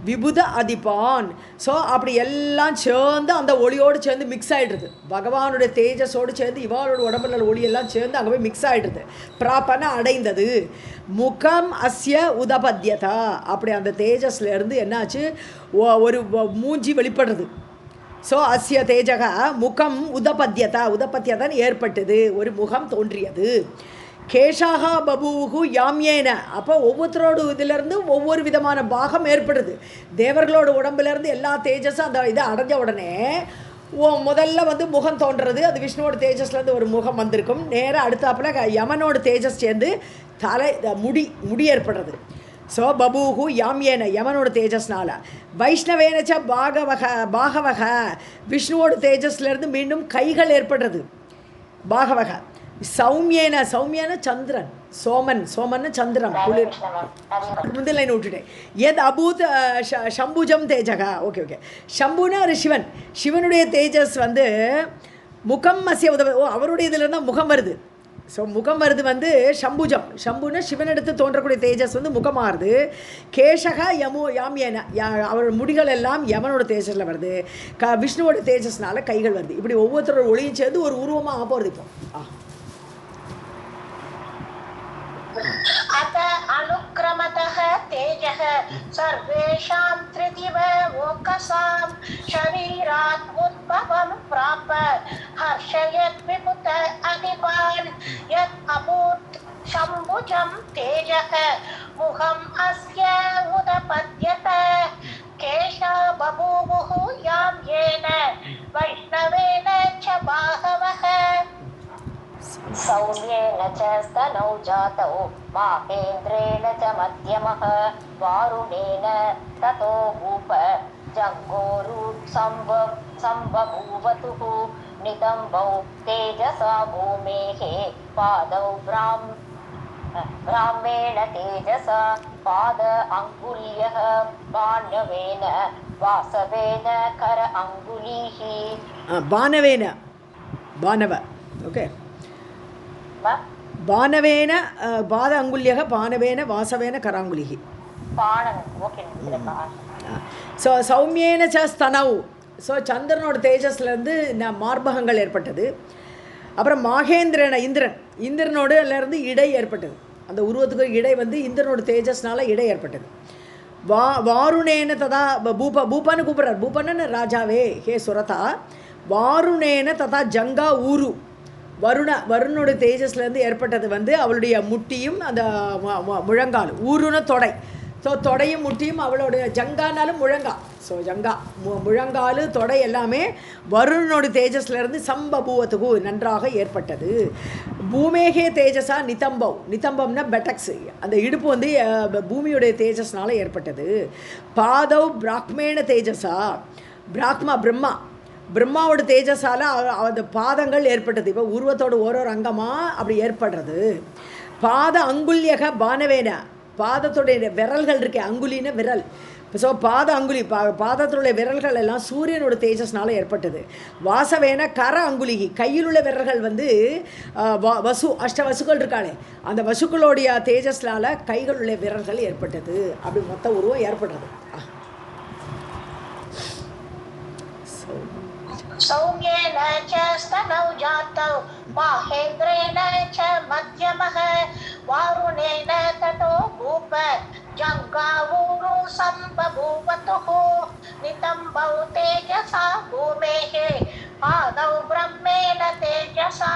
விபுத அதிபான். ஸோ அப்படி எல்லாம் சேர்ந்து அந்த ஒளியோடு சேர்ந்து மிக்ஸ் ஆகிடுறது. பகவானுடைய தேஜஸோடு சேர்ந்து இவாளோட உடம்புல ஒளியெல்லாம் சேர்ந்து அங்கே போய் மிக்ஸ் ஆகிடுறது. பிராப்பன அடைந்தது. முகம் அஸ்ய உதபத்யதா, அப்படி அந்த தேஜஸ்லேருந்து என்னாச்சு, ஒரு மூஞ்சி வெளிப்படுறது. ஸோ அஸ்ய தேஜக முகம் உதபத்யதான் ஏற்பட்டது, ஒரு முகம் தோன்றியது. கேஷாகா பபூஹு யாமியேன, அப்போ ஒவ்வொருத்தரோட இதிலேருந்து ஒவ்வொரு விதமான பாகம் ஏற்படுது. தேவர்களோட உடம்புலேருந்து எல்லா தேஜஸும் அந்த இதை அடைஞ்ச உடனே முதல்ல வந்து முகம் தோன்றுறது. அது விஷ்ணுவோட தேஜஸ்லேருந்து ஒரு முகம் வந்திருக்கும். நேராக அடுத்தாப்பில் யமனோட தேஜஸ் சேர்ந்து முடி ஏற்படுறது. ஸோ பபூஹு யாமியேன, யமனோட தேஜஸ்னால. வைஷ்ணவேனச்ச பாகவக, விஷ்ணுவோட தேஜஸ்லேருந்து மீண்டும் கைகள் ஏற்படுறது. பாகவக சௌமியேன சந்திரன், சோமன்னு சந்திரன், குளிர். முதல் லைன் விட்டுட்டேன். எத் அபூத் சம்புஜம் தேஜகா. ஓகே, சம்புனா ஒரு சிவன், சிவனுடைய தேஜஸ் வந்து முகம் அசிய உதவ, அவருடைய இதில் இருந்தால் முகம் வருது. ஸோ முகம் வருது வந்து சம்புஜம், சம்புனா சிவனெடுத்து தோன்றக்கூடிய தேஜஸ் வந்து முகமாகுது. கேஷகா யாமியன, அவரோட முடிகள் எல்லாம் யமனோட தேஜஸில் வருது. விஷ்ணுவோட தேஜஸ்னால கைகள் வருது. இப்படி ஒவ்வொருத்தரோட ஒளியும் சேர்ந்து ஒரு உருவமாக போகிறது. இப்போ अत अनुक्रमतः तेजः सर्वेषां त्रिदिव ओकसां शरीरात् उद्भवं प्राप हर्षयत् विमुत अधिपान् यत् अभूत् शम्भुजं तेजः मुखम् अस्य उदपद्यत केशा बभूवुः यां येन वैष्णवेन च बाहवः. सौम्येन च स्तनौ जातौ माहेन्द्रेण च मध्यमः वारुणेन ततो भूप जङ्घोरु सम्बभूवतुः नितम्बौ तेजसा भूमेः पादौ ब्राह्मेण तेजसा पाद अङ्गुल्यः बाणवेन वासवेन कर अङ्गुलीः. बाणव ओके. பானவேன பாத அங்குல்யக பானவேன வாசவேன கராங்குலிகி. ஸோ சௌமியேன ச ஸ்தனவு. ஸோ சந்திரனோட தேஜஸ்லேருந்து மார்பகங்கள் ஏற்பட்டது. அப்புறம் மாகேந்திரன இந்திரனோடலேருந்து இடை ஏற்பட்டது. அந்த உருவத்துக்கு இடை வந்து இந்திரனோட தேஜஸ்னால இடை ஏற்பட்டது. வாருணேன ததா பூபான்னு கூப்பிட்றார். பூபன்னு ராஜாவே ஹே சுரதா. வாருணேன ததா ஜங்கா ஊரு, வருணோட தேஜஸ்லேருந்து ஏற்பட்டது வந்து அவளுடைய முட்டியும் அந்த முழங்கால். ஊருன தொடை. ஸோ தொடையும் முட்டியும் அவளோட ஜங்கானாலும் முழங்கா. ஸோ ஜங்கா முழங்கால் தொடை எல்லாமே வருணோட தேஜஸ்லேருந்து சம்பபூவத்துக்கு நன்றாக ஏற்பட்டது. பூமேகே தேஜஸா நிதம்பம்னா பெட்டக்ஸ், அந்த இடுப்பு வந்து பூமியுடைய தேஜஸ்னால ஏற்பட்டது. பாதவ் பிராக்மேன தேஜஸா, பிரம்மாவோட தேஜஸால் அந்த பாதங்கள் ஏற்பட்டது. இப்போ உருவத்தோட ஒரு அங்கமாக அப்படி ஏற்படுறது. பாத அங்குல்யக பானவேன, பாதத்துடைய விரல்கள் இருக்கே, அங்குலின விரல். ஸோ பாத அங்குலி, பாதத்துடைய விரல்கள் எல்லாம் சூரியனோட தேஜஸ்னால ஏற்பட்டது. வாசவேன கர அங்குலிகி, கையில் உள்ள விரல்கள் வந்து அஷ்டவசுக்கள் இருக்காளே, அந்த வசுக்களுடைய தேஜஸ்னால கைகள் உள்ள விரல்கள் ஏற்பட்டது. அப்படி மொத்த உருவம் ஏற்படுறது. सौम्येन च स्तनौ जातौ माहेन्द्रेण च मध्यमः वारुणेन ततो भूप जङ्गावूरु सम्बभूवतुः नितम्बौ तेजसा भूमेः पादौ ब्रह्मेण तेजसा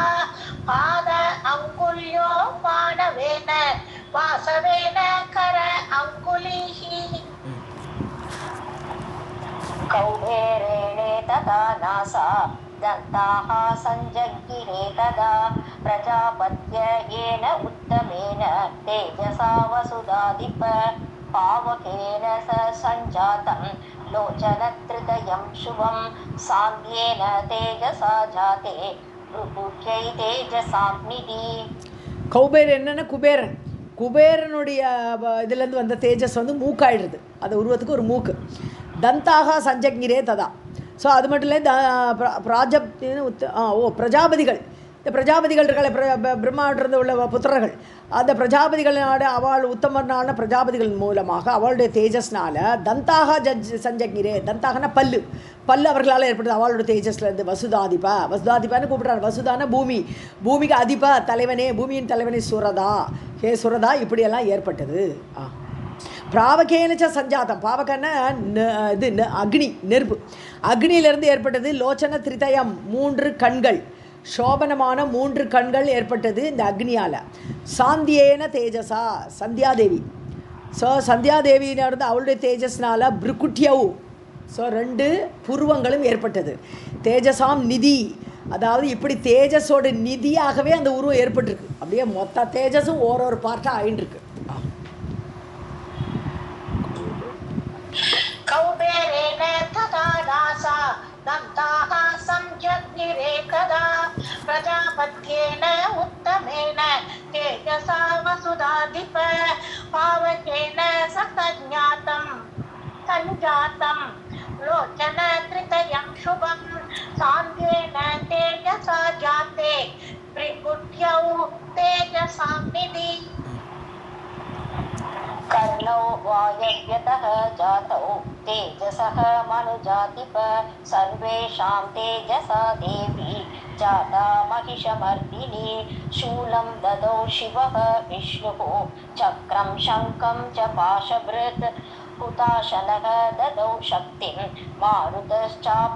पाद अङ्गुल्यो तथा नासा दन्ताः सञ्जज्ञिरे तदा प्रजापत्य येन उत्तमेन तेजसा वसुधाधिप पावकेन स सञ्जातं लोचनत्रितयं शुभं सान्ध्येन तेजसा जाते भृगुत्यै तेजसां निधि. கௌபேர் என்னென்னா குபேரன். குபேரனுடைய இதுலேருந்து வந்த தேஜஸ் வந்து மூக்காயிடுது. அது உருவத்துக்கு ஒரு மூக்கு. தந்தாக சஞ்சங்கிரே ததா. ஸோ அது மட்டும் இல்லை பிரஜாபதிகள். இந்த பிரஜாபதிகள் இருக்கல பிரம்மாவிட்டிருந்து உள்ள புத்திரர்கள். அந்த பிரஜாபதிகளோட அவள் உத்தமனான பிரஜாபதிகள் மூலமாக அவளுடைய தேஜஸ்னால தந்தாக சஞ்சங்கிரே. தந்தாகனா பல்லு. பல்லு அவர்களால் ஏற்படுது அவளோட தேஜஸ்லேருந்து. வசுதாதிபா. வசுதாதிபான்னு கூப்பிட்றாரு. வசுதான பூமி. பூமிக்கு அதிபா தலைவனே. பூமியின் தலைவனே சுரதா. ஹே சுரதா. இப்படியெல்லாம் ஏற்பட்டது. பிராவகேனச்ச சஞ்சாத்தம். பாவகன்னா இது அக்னி, நெருப்பு. அக்னியிலிருந்து ஏற்பட்டது. லோச்சன திரிதயம், 3 கண்கள். சோபனமான 3 கண்கள் ஏற்பட்டது இந்த அக்னியால். சாந்தியேன தேஜஸா. சந்தியாதேவி. ஸோ சந்தியாதேவியிலிருந்து அவளுடைய தேஜஸ்னால பிருக்குட்டியவு. ஸோ 2 புருவங்களும் ஏற்பட்டது. தேஜசாம் நிதி. அதாவது இப்படி தேஜஸோட நிதியாகவே அந்த உருவம் ஏற்பட்டிருக்கு. அப்படியே மொத்த தேஜஸும் ஒரு பார்ட்டாக ஆயின்ட்டுருக்கு. कौबेरेण तथा नासा दन्ताः सञ्जज्ञिरे कदा प्रजापत्येन उत्तमेन तेजसा वसुधाधिप पावकेन सञ्जातं लोचनत्रितयं शुभं सान्ध्येन तेजसा जाते भृगुत्यौ तेजसां निधि. कर्णौ वायव्यतः जातौ तेजसः मनुजातिप सर्वेषां तेजसा देवी जाता महिषमर्दिनी. शूलं ददौ शिवः विष्णुः चक्रं शङ्खं च पाशभृत् हुताशनः ददौ शक्तिं मारुतश्चापचायकौ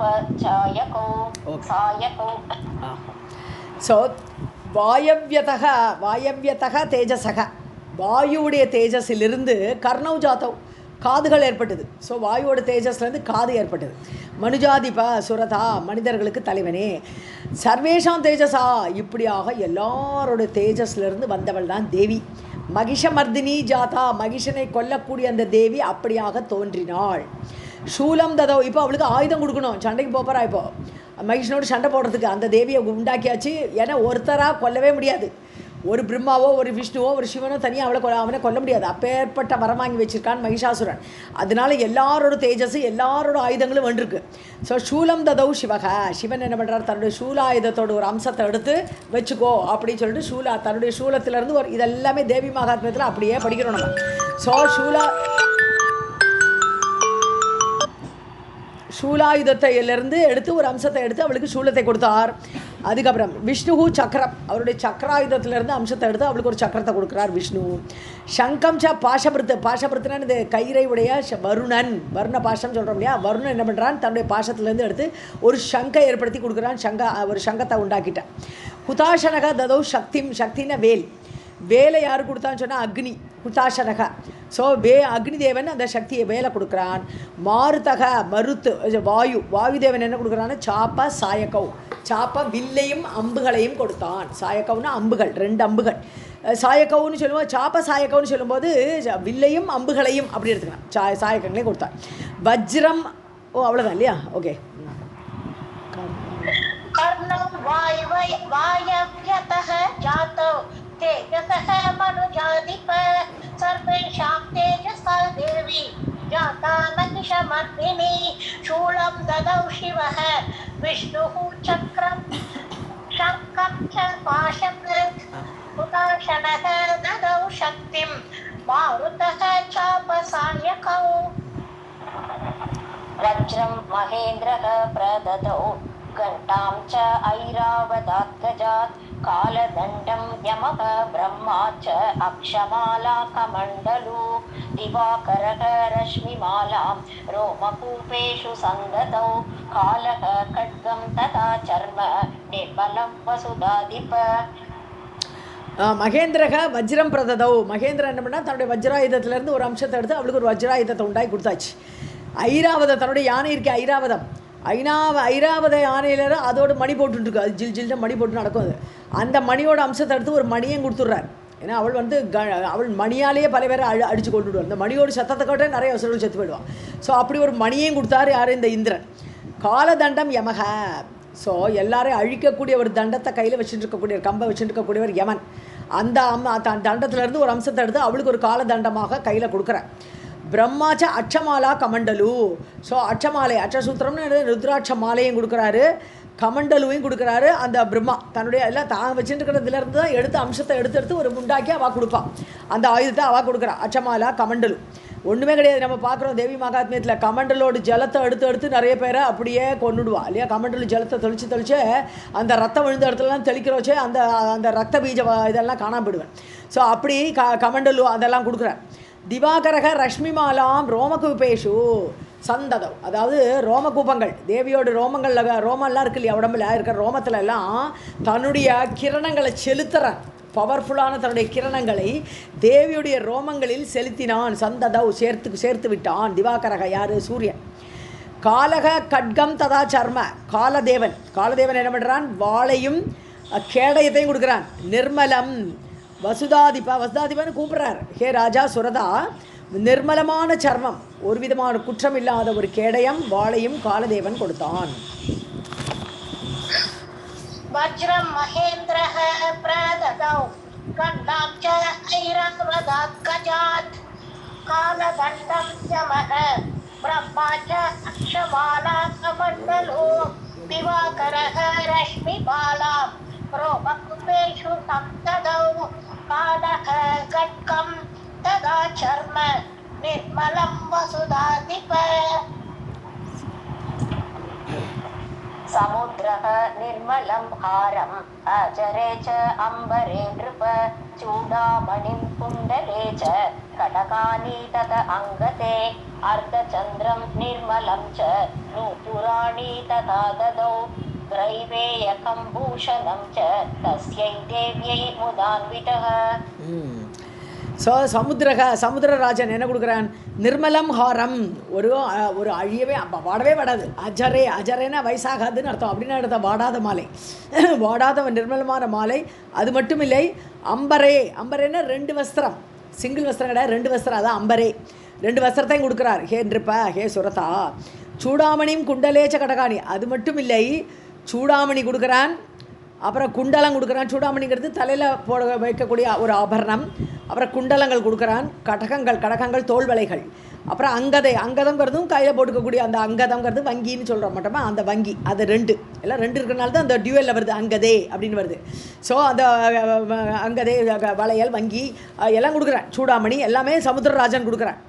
सायकौ. ஸோ வாயவ்யதக தேஜசக. வாயுவுடைய தேஜஸிலிருந்து கர்ணவ் ஜாத்தவ் காதுகள் ஏற்பட்டது. ஸோ வாயுவோட தேஜஸ்லேருந்து காது ஏற்பட்டது. மனுஜாதிப சுரதா. மனிதர்களுக்கு தலைவனே. சர்வேஷாம் தேஜஸா. இப்படியாக எல்லாரோட தேஜஸ்லேருந்து வந்தவள் தான் தேவி. மகிஷமர்தினி ஜாதா. மகிஷனை கொல்லக்கூடிய அந்த தேவி அப்படியாக தோன்றினாள். சூலம் ததோ. இப்போ அவளுக்கு ஆயுதம் கொடுக்கணும். சண்டைக்கு போகிறா. இப்போ மகிஷனோடு சண்டை போடுறதுக்கு அந்த தேவியை உண்டாக்கியாச்சு. ஏன்னா ஒருத்தராக கொல்லவே முடியாது. ஒரு பிரம்மாவோ ஒரு விஷ்ணுவோ ஒரு சிவனோ தனியாக அவனை கொல்ல முடியாது. அப்பேற்பட்ட வரம் வாங்கி வச்சிருக்கான் மகிஷாசுரன். அதனால எல்லாரோட தேஜஸ் எல்லாரோட ஆயுதங்களும் வந்துருக்கு. ஸோ சூலம் ததௌ சிவக. சிவன் என்ன பண்ணுறார், தன்னுடைய சூலாயுதத்தோட ஒரு அம்சத்தை எடுத்து வச்சுக்கோ அப்படின்னு சொல்லிட்டு தன்னுடைய சூலத்திலேருந்து ஒரு இதெல்லாமே தேவி மகாத்மியத்தில் அப்படியே படிக்கிறோம் நம்ம. ஸோ சூலாயுதத்தையிலிருந்து எடுத்து ஒரு அம்சத்தை எடுத்து அவளுக்கு சூலத்தை கொடுத்தார். அதுக்கப்புறம் விஷ்ணு சக்கரம். அவருடைய சக்கராயுதத்திலேருந்து அம்சத்தை எடுத்து அவளுக்கு ஒரு சக்கரத்தை கொடுக்குறார் விஷ்ணு. சங்கம் பாஷபிருத்துனா இந்த கயிறை உடைய வருணன். வருண பாஷம் சொல்கிறோம் இல்லையா. வருணன் என்ன பண்ணுறான், தன்னுடைய பாஷத்துலேருந்து எடுத்து ஒரு சங்கை ஏற்படுத்தி கொடுக்குறான். ஒரு சங்கத்தை உண்டாக்கிட்டான். ஹுதாசனக ததோ சக்தின வேல். வேலை யார் கொடுத்தான்னு சொன்னால் அக்னி. ஹுதாசனக. ஸோ அக்னி தேவன் அந்த சக்தியை வேலை கொடுக்குறான். மாருதக வாயு தேவன் என்ன கொடுக்குறான்னு சாப்ப சாயக்கவ். சாப்ப வில்லையும் அம்புகளையும் கொடுத்தான். சாயக்கவுன்னா அம்புகள், 2 அம்புகள். சாயக்கவுன்னு சொல்லும்போது சாப்ப சாயக்கவுன்னு சொல்லும்போது வில்லையும் அம்புகளையும் அப்படி எடுத்துக்கலாம். சாயக்கங்களையும் கொடுத்தான். வஜ்ரம். அவ்வளோதான் இல்லையா. ஓகே. तेजसः मनुजाधिप सर्वेषां तेजसा देवी जाता महिषमर्दिनी. शूलं ददौ शिवः विष्णुः चक्रं शङ्खं च पाशभृत् हुताशनः ददौ शक्तिं मारुतः चापसायकौ. वज्रं महेन्द्रः प्रददौ घण्टां च ऐरावतात् कालदण्डं यमः ब्रह्मा च अक्षमालाकमण्डलू. दिवाकरः रश्मिमालां रोमकूपेषु सन्दतौ कालः खड्गं तथा चर्म निर्मलं वसुधाधिप. மகேந்திரக வஜ்ரம் பிரததௌ. மகேந்திரன் என்ன பண்ணால் தன்னுடைய வஜ்ராயுதத்திலேருந்து ஒரு அம்சத்தை எடுத்து அவளுக்கு ஒரு வஜ்ராயுதத்தை உண்டாக்கி கொடுத்தாச்சு. ஐராவதம், தன்னுடைய யானை இருக்கே ஐராவதம், ஐராவத யானையில அதோட மணி போட்டுருக்கு, அது ஜில் ஜில்னு மணி போட்டு நடக்கும். அது அந்த மணியோட அம்சத்தை எடுத்து ஒரு மணியும் கொடுத்துட்றாரு. ஏன்னா அவள் வந்து அவள் மணியாலேயே பல பேரை அடித்து கொண்டுடுவாள். இந்த மணியோட சத்தத்தை காட்ட நிறைய அவசரங்கள் செத்து போயிடுவான். ஸோ அப்படி ஒரு மணியையும் கொடுத்தாரு யார்? இந்த இந்திரன். காலதண்டம் யமக. ஸோ எல்லாரையும் அழிக்கக்கூடிய ஒரு தண்டத்தை கையில் வச்சுட்டு இருக்கக்கூடியவர், கம்பை வச்சுட்டு இருக்கக்கூடியவர் யமன். அந்த தண்டத்திலேருந்து ஒரு அம்சத்தை எடுத்து அவளுக்கு ஒரு காலதண்டமாக கையில் கொடுக்குறேன். பிரம்மாச்ச அட்சமாலா கமண்டலு. ஸோ அட்சமாலை, அட்சசூத்திரம்னு ருத்ராட்ச மாலையும் கொடுக்குறாரு, கமண்டலுவையும் கொடுக்குறாரு. அந்த பிரம்மா தன்னுடைய எல்லாம் தான் வச்சுட்டுருக்கிறதுலேருந்து தான் எடுத்து அம்சத்தை எடுத்து ஒரு உண்டாக்கி அவள் கொடுப்பாள். அந்த ஆயுதத்தை அவள் கொடுக்குறா. அச்சமாலா கமண்டலு ஒன்றுமே கிடையாது. நம்ம பார்க்குறோம் தேவி மகாத்மியத்தில் கமண்டலோட ஜலத்தை எடுத்து நிறைய பேரை அப்படியே கொண்டுடுவா இல்லையா? கமண்டலு ஜலத்தை தெளித்து அந்த ரத்தம் விழுந்த இடத்துலலாம் தெளிக்கிற வச்சே அந்த ரத்த பீஜ இதெல்லாம் காணாம போயிடுவேன். ஸோ அப்படி கமண்டலு அதெல்லாம் கொடுக்குறார். திவாகரக ரஷ்மிமாலாம் ரோமகுபேஷு சந்ததம். அதாவது ரோமகூபங்கள், தேவியோட ரோமெல்லாம் இருக்கு இல்லையா, உடம்புல இருக்கிற ரோமத்தில் எல்லாம் தன்னுடைய கிரணங்களை செலுத்துகிறான். பவர்ஃபுல்லான தன்னுடைய கிரணங்களை தேவியுடைய ரோமங்களில் செலுத்தினான். சந்ததவ் சேர்த்து விட்டான். திவாகரக யார்? சூரியன். காலக கட்கம் ததா சர்ம. காலதேவன் என்ன பண்ணுறான்? வாளையும் கேடயத்தையும் கொடுக்குறான். நிர்மலம் வசுதாதிபான்னு கூப்பிட்றார். ஹே ராஜா சுரதா, நிர்மலமான சர்மம், ஒரு விதமான குற்றம் இல்லாத ஒரு கேடயம் வாளையும் காலதேவன் கொடுத்தான். வஜ்ரம் மகேந்திரஹ பிரததௌ கண்டாச்ச ஐராவதாத் கஜாத் காலதண்டம் யமஹ பிரம்மாச்ச அக்ஷமாலா கமண்டலோ திவாகரஹ ரஷ்மிபாலா ரோமகுபேஷு சம்ததௌ காலஹ கட்கம் ததா சர்ம நிர்மலம் வசுதாதிப. समुद्रः निर्मलं हारम् अजरे च अम्बरे नृप चूडामणिं कुण्डले च कटकानि तत अङ्गते अर्धचन्द्रं निर्मलं च नूपुराणि तथा ददौ ग्रैवेयकं भूषणं च तस्यै देव्यै मुदान्वितः. ஸோ சமுத்திரராஜன் என்ன கொடுக்குறான்? நிர்மலம் ஹாரம், ஒரு அழியவே வாடவே வாடாது. அஜரேனா வயசாகாதுன்னு அர்த்தம். அப்படின்னு அர்த்தம் வாடாத மாலை, வாடாத நிர்மலமான மாலை. அது மட்டும் இல்லை, அம்பரேன்னா 2 வஸ்திரம், சிங்கிள் வஸ்திரம் கிடையாது, 2 வஸ்திரம், அதான் அம்பரே. 2 வஸ்திரத்தையும் கொடுக்குறார். ஹே நிருப்ப, ஹே சுரதா. சூடாமணியும் குண்டலேச்ச கடகாணி. அது மட்டும் இல்லை, சூடாமணி கொடுக்குறான், அப்புறம் குண்டலம் கொடுக்குறான். சூடாமணிங்கிறது தலையில் போட வைக்கக்கூடிய ஒரு ஆபரணம். அப்புறம் குண்டலங்கள் கொடுக்குறான். கடகங்கள் தோல்வளைகள். அப்புறம் அங்கதங்கிறதும் கையில் போட்டுக்கக்கூடிய அந்த அங்கதங்கிறது வங்கின்னு சொல்கிறோம் மட்டுமா, அந்த வங்கி. அது 2 எல்லாம் 2 இருக்கிறனால தான் அந்த டியூவலில் வருது அங்கதே அப்படின்னு வருது. ஸோ அந்த அங்கதே வளையல் வங்கி எல்லாம் கொடுக்குறான். சூடாமணி எல்லாமே சமுத்திரராஜன் கொடுக்குறான்.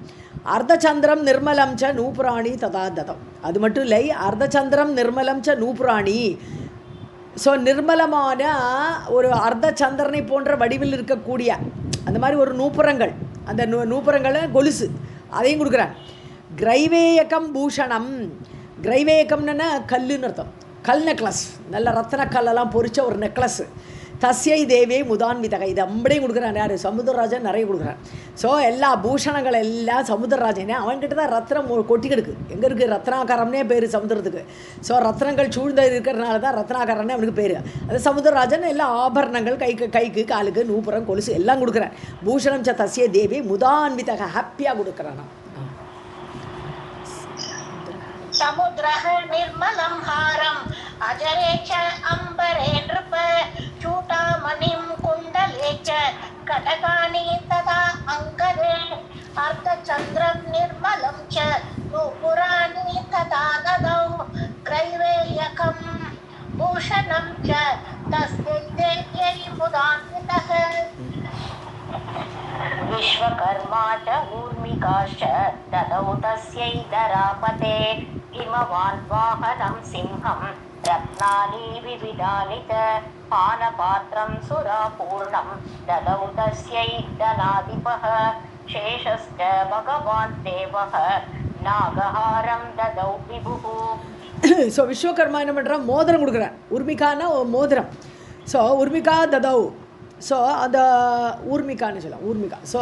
அர்த்தச்சந்திரம் நிர்மலம் ச நூபுராணி ததாததம். அது மட்டும் இல்லை, அர்த்தச்சந்திரம் நிர்மலம் ச நூபுராணி. ஸோ நிர்மலமான ஒரு அர்த்தச்சந்திரனை போன்ற வடிவில் இருக்கக்கூடிய அந்த மாதிரி ஒரு நூப்புரங்கள், அந்த நூப்புரங்களை கொலுசு அதையும் கொடுக்குறான். கிரைவேயகம் பூஷணம். கிரைவேயகம்னா கல்லுன்னு அர்த்தம். கல் நெக்லஸ், நல்ல ரத்தன கல்லெல்லாம் பொறிச்ச ஒரு நெக்லஸ்ஸு. தஸ்யை தேவியை முதான்விதகை. இது அப்படியும் கொடுக்குறான். யார்? சமுத்திரராஜன் நிறைய கொடுக்குறான். ஸோ எல்லா பூஷணங்கள் எல்லாம் சமுத்திரராஜன். அவன்கிட்ட தான் ரத்னம் கொட்டிக்கிடுக்கு. எங்கே இருக்குது? ரத்னாகரம்னே பேர் சமுத்திரத்துக்கு. ஸோ ரத்னங்கள் சூழ்ந்த இருக்கிறனால தான் ரத்னாகரம்னே அவனுக்கு பேர். அது சமுத்திரராஜன். எல்லா ஆபரணங்கள் கைக்கு காலுக்கு நூப்புறம் கொலுசு எல்லாம் கொடுக்குறான். பூஷணம் ச தஸ்யை தேவி முதான்விதக, ஹாப்பியாக கொடுக்குறான். समुद्रः निर्मलं हारम् अजरे च अम्बरे नृप चूडामणिं कुण्डले च कटकानि तथा अङ्गदे अर्धचन्द्रं निर्मलं च नूपुराणि तथा ददौ ग्रैवेयकं भूषणं च तस्यै देव्यै मुदान्वितः. विश्वकर्मा च ऊर्मिकाश्च ददौ तस्यै धरापते हिमवान् वाहनं सिंहं रत्नानि विविधानि च पानपात्रं सुरापूर्णं ददौ तस्यै धनाधिपः शेषश्च भगवान् देवः नागहारं ददौ विभुः. ஸோ விஸ்வகர்மா என்ன பண்ணுறான்? மோதிரம் கொடுக்குறான். உர்மிகான்னா மோதிரம். ஸோ உர்மிகா ததவ். ஸோ அந்த ஊர்மிகான்னு சொல்லலாம். ஊர்மிகா. ஸோ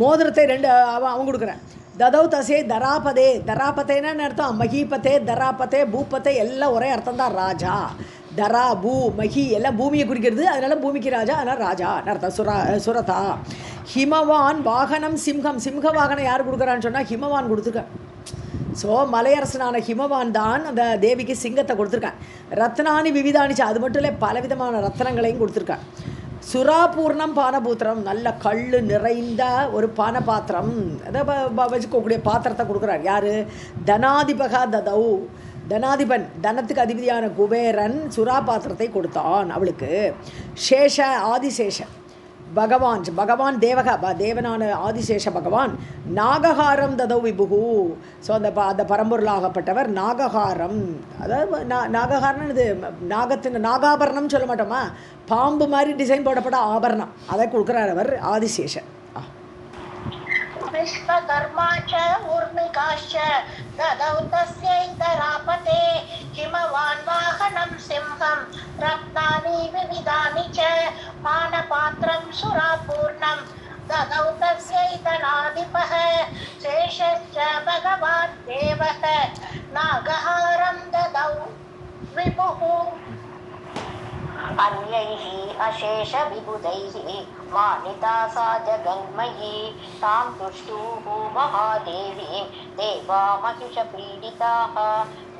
மோதிரத்தை 2 அவன் கொடுக்குறான். ததௌ தசே தராபதே. தராபதேன்னு அர்த்தம் மகீபதே, தராபதே, பூபதே எல்லாம் ஒரே அர்த்தம் தான். ராஜா, தரா, பூ, மகி எல்லாம் பூமியை குறிக்கிறது. அதனால பூமிக்கு ராஜா, அதனால் ராஜா அர்த்தம். சுரதா. ஹிமவான் வாகனம் சிம்ஹம். சிம்ஹ வாகனம் யார் கொடுக்குறான்னு சொன்னால் ஹிமவான் கொடுத்துருக்க. ஸோ மலையரசனான ஹிமவான் தான் அந்த தேவிக்கு சிங்கத்தை கொடுத்துருக்கான். ரத்னானி விவிதானிச்சு, அது மட்டும் இல்லை பலவிதமான ரத்னங்களையும் கொடுத்துருக்கான். சுராபூர்ணம் பானபூத்திரம், நல்ல கல் நிறைந்த ஒரு பானபாத்திரம், அதை வச்சுக்கக்கூடிய பாத்திரத்தை கொடுக்குறார். யார்? தனாதிபகா ததௌ. தனாதிபன், தனத்துக்கு அதிபதியான குபேரன் சுறா பாத்திரத்தை கொடுத்தான் அவளுக்கு. சேஷ, ஆதிசேஷன் பகவான், பகவான் தேவனான ஆதிசேஷ பகவான் நாகஹாரம் ததௌ விபுகு. ஸோ அந்த பரம்பொருளாகப்பட்டவர் நாகஹாரம், அதாவது நாகஹாரம்னு இது நாகாபரணம் சொல்ல மாட்டோமா, பாம்பு மாதிரி டிசைன் போடப்பட்ட ஆபரணம், அதை கொடுக்குறார் அவர் ஆதிசேஷன். विश्वकर्मा च ऊर्मिकाश्च ददौ तस्यैतरापते हिमवान् वाहनं सिंहं रत्नानि विविधानि च पानपात्रं सुरापूर्णं ददौ तस्यैतनाधिपः शेषश्च भगवान् देवः नागहारं ददौ विभुः अन्यैः अशेष विबुधैः मानिता सा जगन्मयी तां तुष्टुः महादेवीं देवा महिषपीडिताः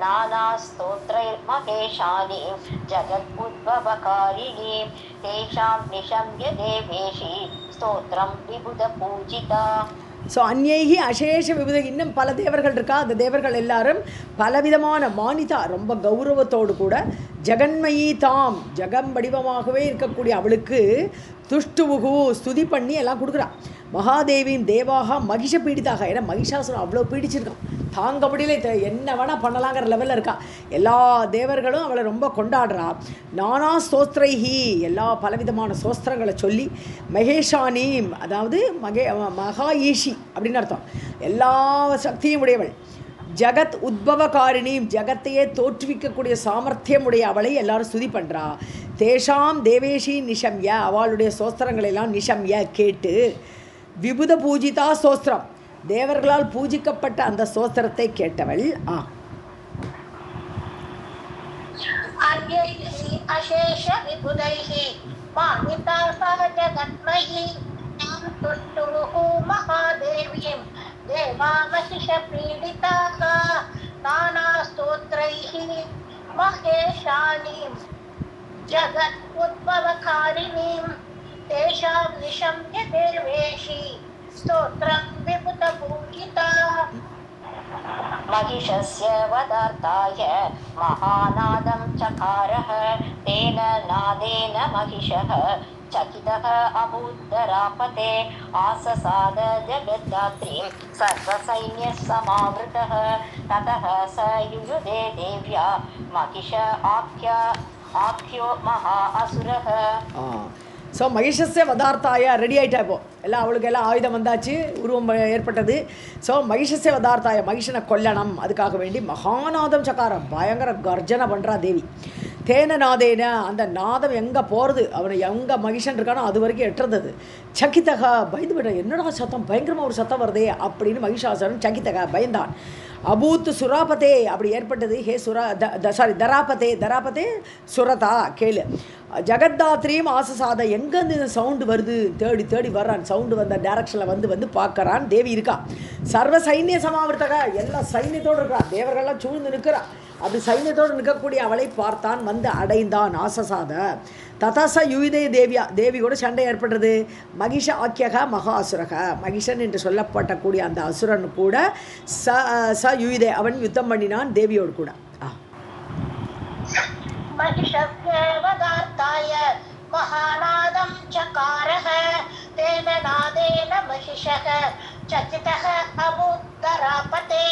नानास्तोत्रैर्महेशानीं जगद्भुद्भवकारिणीं तेषां निशम्य देवेशी स्तोत्रं विबुधपूजिता. ஸோ அந்நேகி அசேஷ விபத, இன்னும் பல தேவர்கள் இருக்கா. அந்த தேவர்கள் எல்லாரும் பலவிதமான மானிதா, ரொம்ப கௌரவத்தோடு கூட ஜெகன்மயி தாம், ஜெகம் வடிவமாகவே இருக்கக்கூடிய அவளுக்கு துஷ்டுவுகு ஸ்துதி பண்ணி எல்லாம் கொடுக்குறான். மகாதேவியின் தேவாக மகிஷ பீடிதாக, ஏன்னா மகிஷாசுரம் அவ்வளோ பீடிச்சிருக்கான், தாங்க முடியல, என்ன வேணால் பண்ணலாங்கிற லெவலில் இருக்கா. எல்லா தேவர்களும் அவளை ரொம்ப கொண்டாடுறா. நானா ஸ்தோத்ரைஹி, எல்லா பலவிதமான சோஸ்திரங்களை சொல்லி, மகேஷானீம் அதாவது மகா ஈஷி அப்படின்னு அர்த்தம், எல்லா சக்தியும் உடையவள். ஜகத் உத்பவகாரிணியும், ஜகத்தையே தோற்றுவிக்கக்கூடிய சாமர்த்தியம் உடைய அவளை எல்லாரும் ஸ்துதி பண்ணுறா. தேஷாம் தேவேஷி நிஷம்ய, அவளுடைய சோஸ்திரங்களெல்லாம் நிஷம்ய கேட்டு, விபுத பூஜிதா ஸ்தோஸ்திரம், தேவர்களால் பூஜிக்கப்பட்ட அந்த ஸ்தோத்திரத்தை கேட்டவள். அசேஷ விபுதைஹி மானிதா ஜகத்மயி துஷ்டுஹு மகாதேவீம் தேவா மகிஷ பீடிதாः நானா ஸ்தோத்ரைஹி மகேஷானீம் ஜகத் உத்பவகாரிணீம் தேஷாம் நிஷம்ய தேவேஷி स्तोत्रं विपुतपूजिता. महिषस्य वधार्थाय महानादं चकारः तेन नादेन महिषः चकितः अभूद्दरापते आससाद जगद्धात्रीं सर्वसैन्यसमावृतः ततः स युयुधे देव्या महिष आख्यो महा असुरः. ஸோ மகிஷஸ்ய வதார்த்தாய ரெடி ஆகிட்டா. இப்போ எல்லாம் அவளுக்கு எல்லாம் ஆயுதம் வந்தாச்சு, உருவம் ஏற்பட்டது. ஸோ மகிஷஸ்ய வதார்த்தாய, மகிஷனை கொல்லணும், அதுக்காக வேண்டி மகாநாதம் சக்காரம் பயங்கர கர்ஜனை பண்ணுறா தேவி. தேன நாதேன, அந்த நாதம் எங்கே போகிறது, அவனை எங்கே மகிஷன் இருக்கானோ அது வரைக்கும் எட்டுறது. சக்கித்தகா பயந்து விட, என்னடா சத்தம், பயங்கரமாக ஒரு சத்தம் வருதே அப்படின்னு மகிஷாசுரன் சக்கித்தகா பயந்தான். அபூத் சுராபதே, அப்படி ஏற்பட்டது. ஹே தராபதே, தராபதே சுரதா கேளு. ஜகத்தாத்ரியும் ஆசசாத, எங்கேருந்து இந்த சவுண்டு வருது தேடி தேடி வர்றான். சவுண்டு வந்த டேரக்ஷனில் வந்து பார்க்குறான். தேவி இருக்கா. சர்வ சைன்ய சமாவர்த்தக, எல்லா சைன்யத்தோடு இருக்கா, தேவர்கள்லாம் சூழ்ந்து நிற்கிறா. அப்படி சைன்யத்தோடு நிற்கக்கூடிய அவளை பார்த்தான், வந்து அடைந்தான் ஆசசாத. ததாச யுயுதே தேவியா, தேவியோட சண்டை ஏற்படுறது. மகிஷ ஆக்கியக மகா அசுரக, மகிஷன் என்று சொல்லப்பட்டக்கூடிய அந்த அசுரன் கூட ச யுயுதே, அவன் யுத்தம் பண்ணினான் தேவியோடு கூட. महिषस्य वधार्थाय महानादं चकारः तेन नादेन महिषः चकितः अभूद्दरापते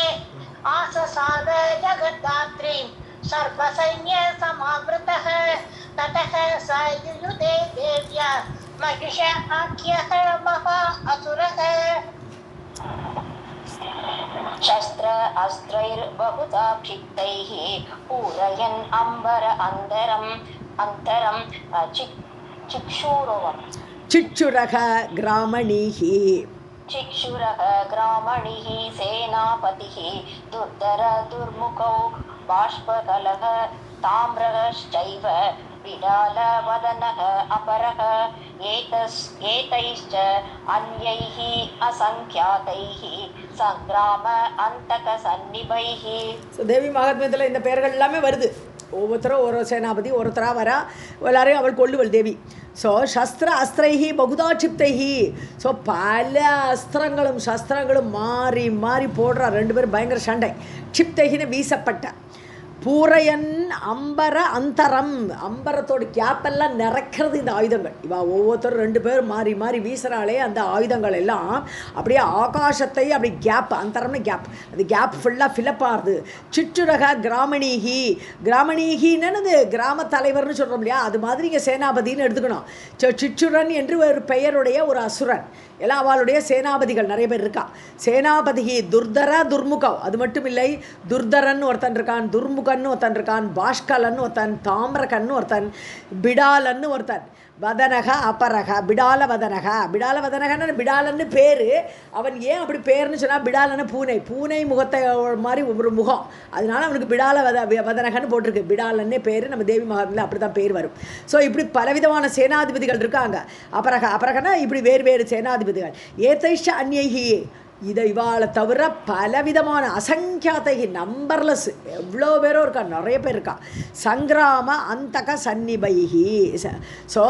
आससाद जगद्धात्रीं सर्वसैन्यसमावृतः ततः स युयुधे देव्या महिष आख्यः महा असुरः. शस्त्र अस्त्रैर्बहुधा क्षिप्तैः पूरयन् अम्बर अन्तरं चिक्षुरः चिक्षुरः ग्रामणीः चिक्षुरः ग्रामणिः सेनापतिः दुर्धर दुर्मुखौ बाष्पकलः ताम्रश्चैव बिडालवदनः अपरः एतैश्च अन्यैः असङ्ख्यातैः सङ्ग्राम अन्तकसन्निभैः. ஸோ தேவி மகாத்மியத்தில் இந்த பெயர்கள் எல்லாமே வருது. ஒவ்வொருத்தரும் ஒரு சேனாபதி ஒருத்தராக வரா, எல்லாரையும் அவள் கொல்லுவள் தேவி. ஸோ சஸ்திர அஸ்திரைஹி பகுதா சிப்தைஹி. ஸோ பல அஸ்திரங்களும் சஸ்திரங்களும் மாறி மாறி போடுறா. ரெண்டு பேரும் பயங்கர சண்டை. சிப்தைஹின்னு வீசப்பட்ட பூரையன் அம்பர அந்தரம். அம்பரத்தோட கேப்பெல்லாம் நிறக்கிறது இந்த ஆயுதங்கள். இவா ஒவ்வொருத்தரும் ரெண்டு பேர் மாறி மாறி வீசுகிறாளே அந்த ஆயுதங்கள் எல்லாம் அப்படியே ஆகாசத்தை அப்படி கேப், அந்தரம்னு கேப், அது கேப் ஃபுல்லாக ஃபில்லப் ஆகுது. சிற்றுரக கிராமணீகி. கிராமணீகின்னு கிராம தலைவர்னு சொல்கிறோம் இல்லையா, அது மாதிரி இங்கே சேனாபதினு எடுத்துக்கணும். சிற்றுரன் என்று ஒரு பெயருடைய ஒரு அசுரன். எல்லாம் அவளுடைய சேனாபதிகள் நிறைய பேர் இருக்கா. சேனாபதி துர்தர துர்முகம். அது மட்டும் இல்லை, துர்தரன் ஒருத்தன் இருக்கான், துர்முகன்னு ஒருத்தன் இருக்கான், பாஷ்கலன்னு ஒருத்தன், தாமிரகன்னு ஒருத்தன், பிடாலன்னு ஒருத்தன், வதனக அபரக, பிடால வதனக. பிடால வதனகன்னு பிடாலன்னு பேர். அவன் ஏன் அப்படி பேர்னு சொன்னால், பிடாலன்னு பூனை, பூனை முகத்தை மாதிரி ஒரு முகம், அதனால அவனுக்கு பிடால வதனகன்னு போட்டிருக்கு. பிடாலன்னே பேர். நம்ம தேவி மகாத்மியில் அப்படி தான் பேர் வரும். ஸோ இப்படி பலவிதமான சேனாதிபதிகள் இருக்காங்க. அபரகனா இப்படி வேறு வேறு சேனாதிபதிகள். ஏதைஷ அந்யைஹி. இவாளை தவிர பலவிதமான அசங்கியாத்தை, நம்பர்லெஸ், எவ்வளோ பேரும் இருக்கா, நிறைய பேர் இருக்கா. சங்கிராம அந்தக சன்னிபைகி. ஸோ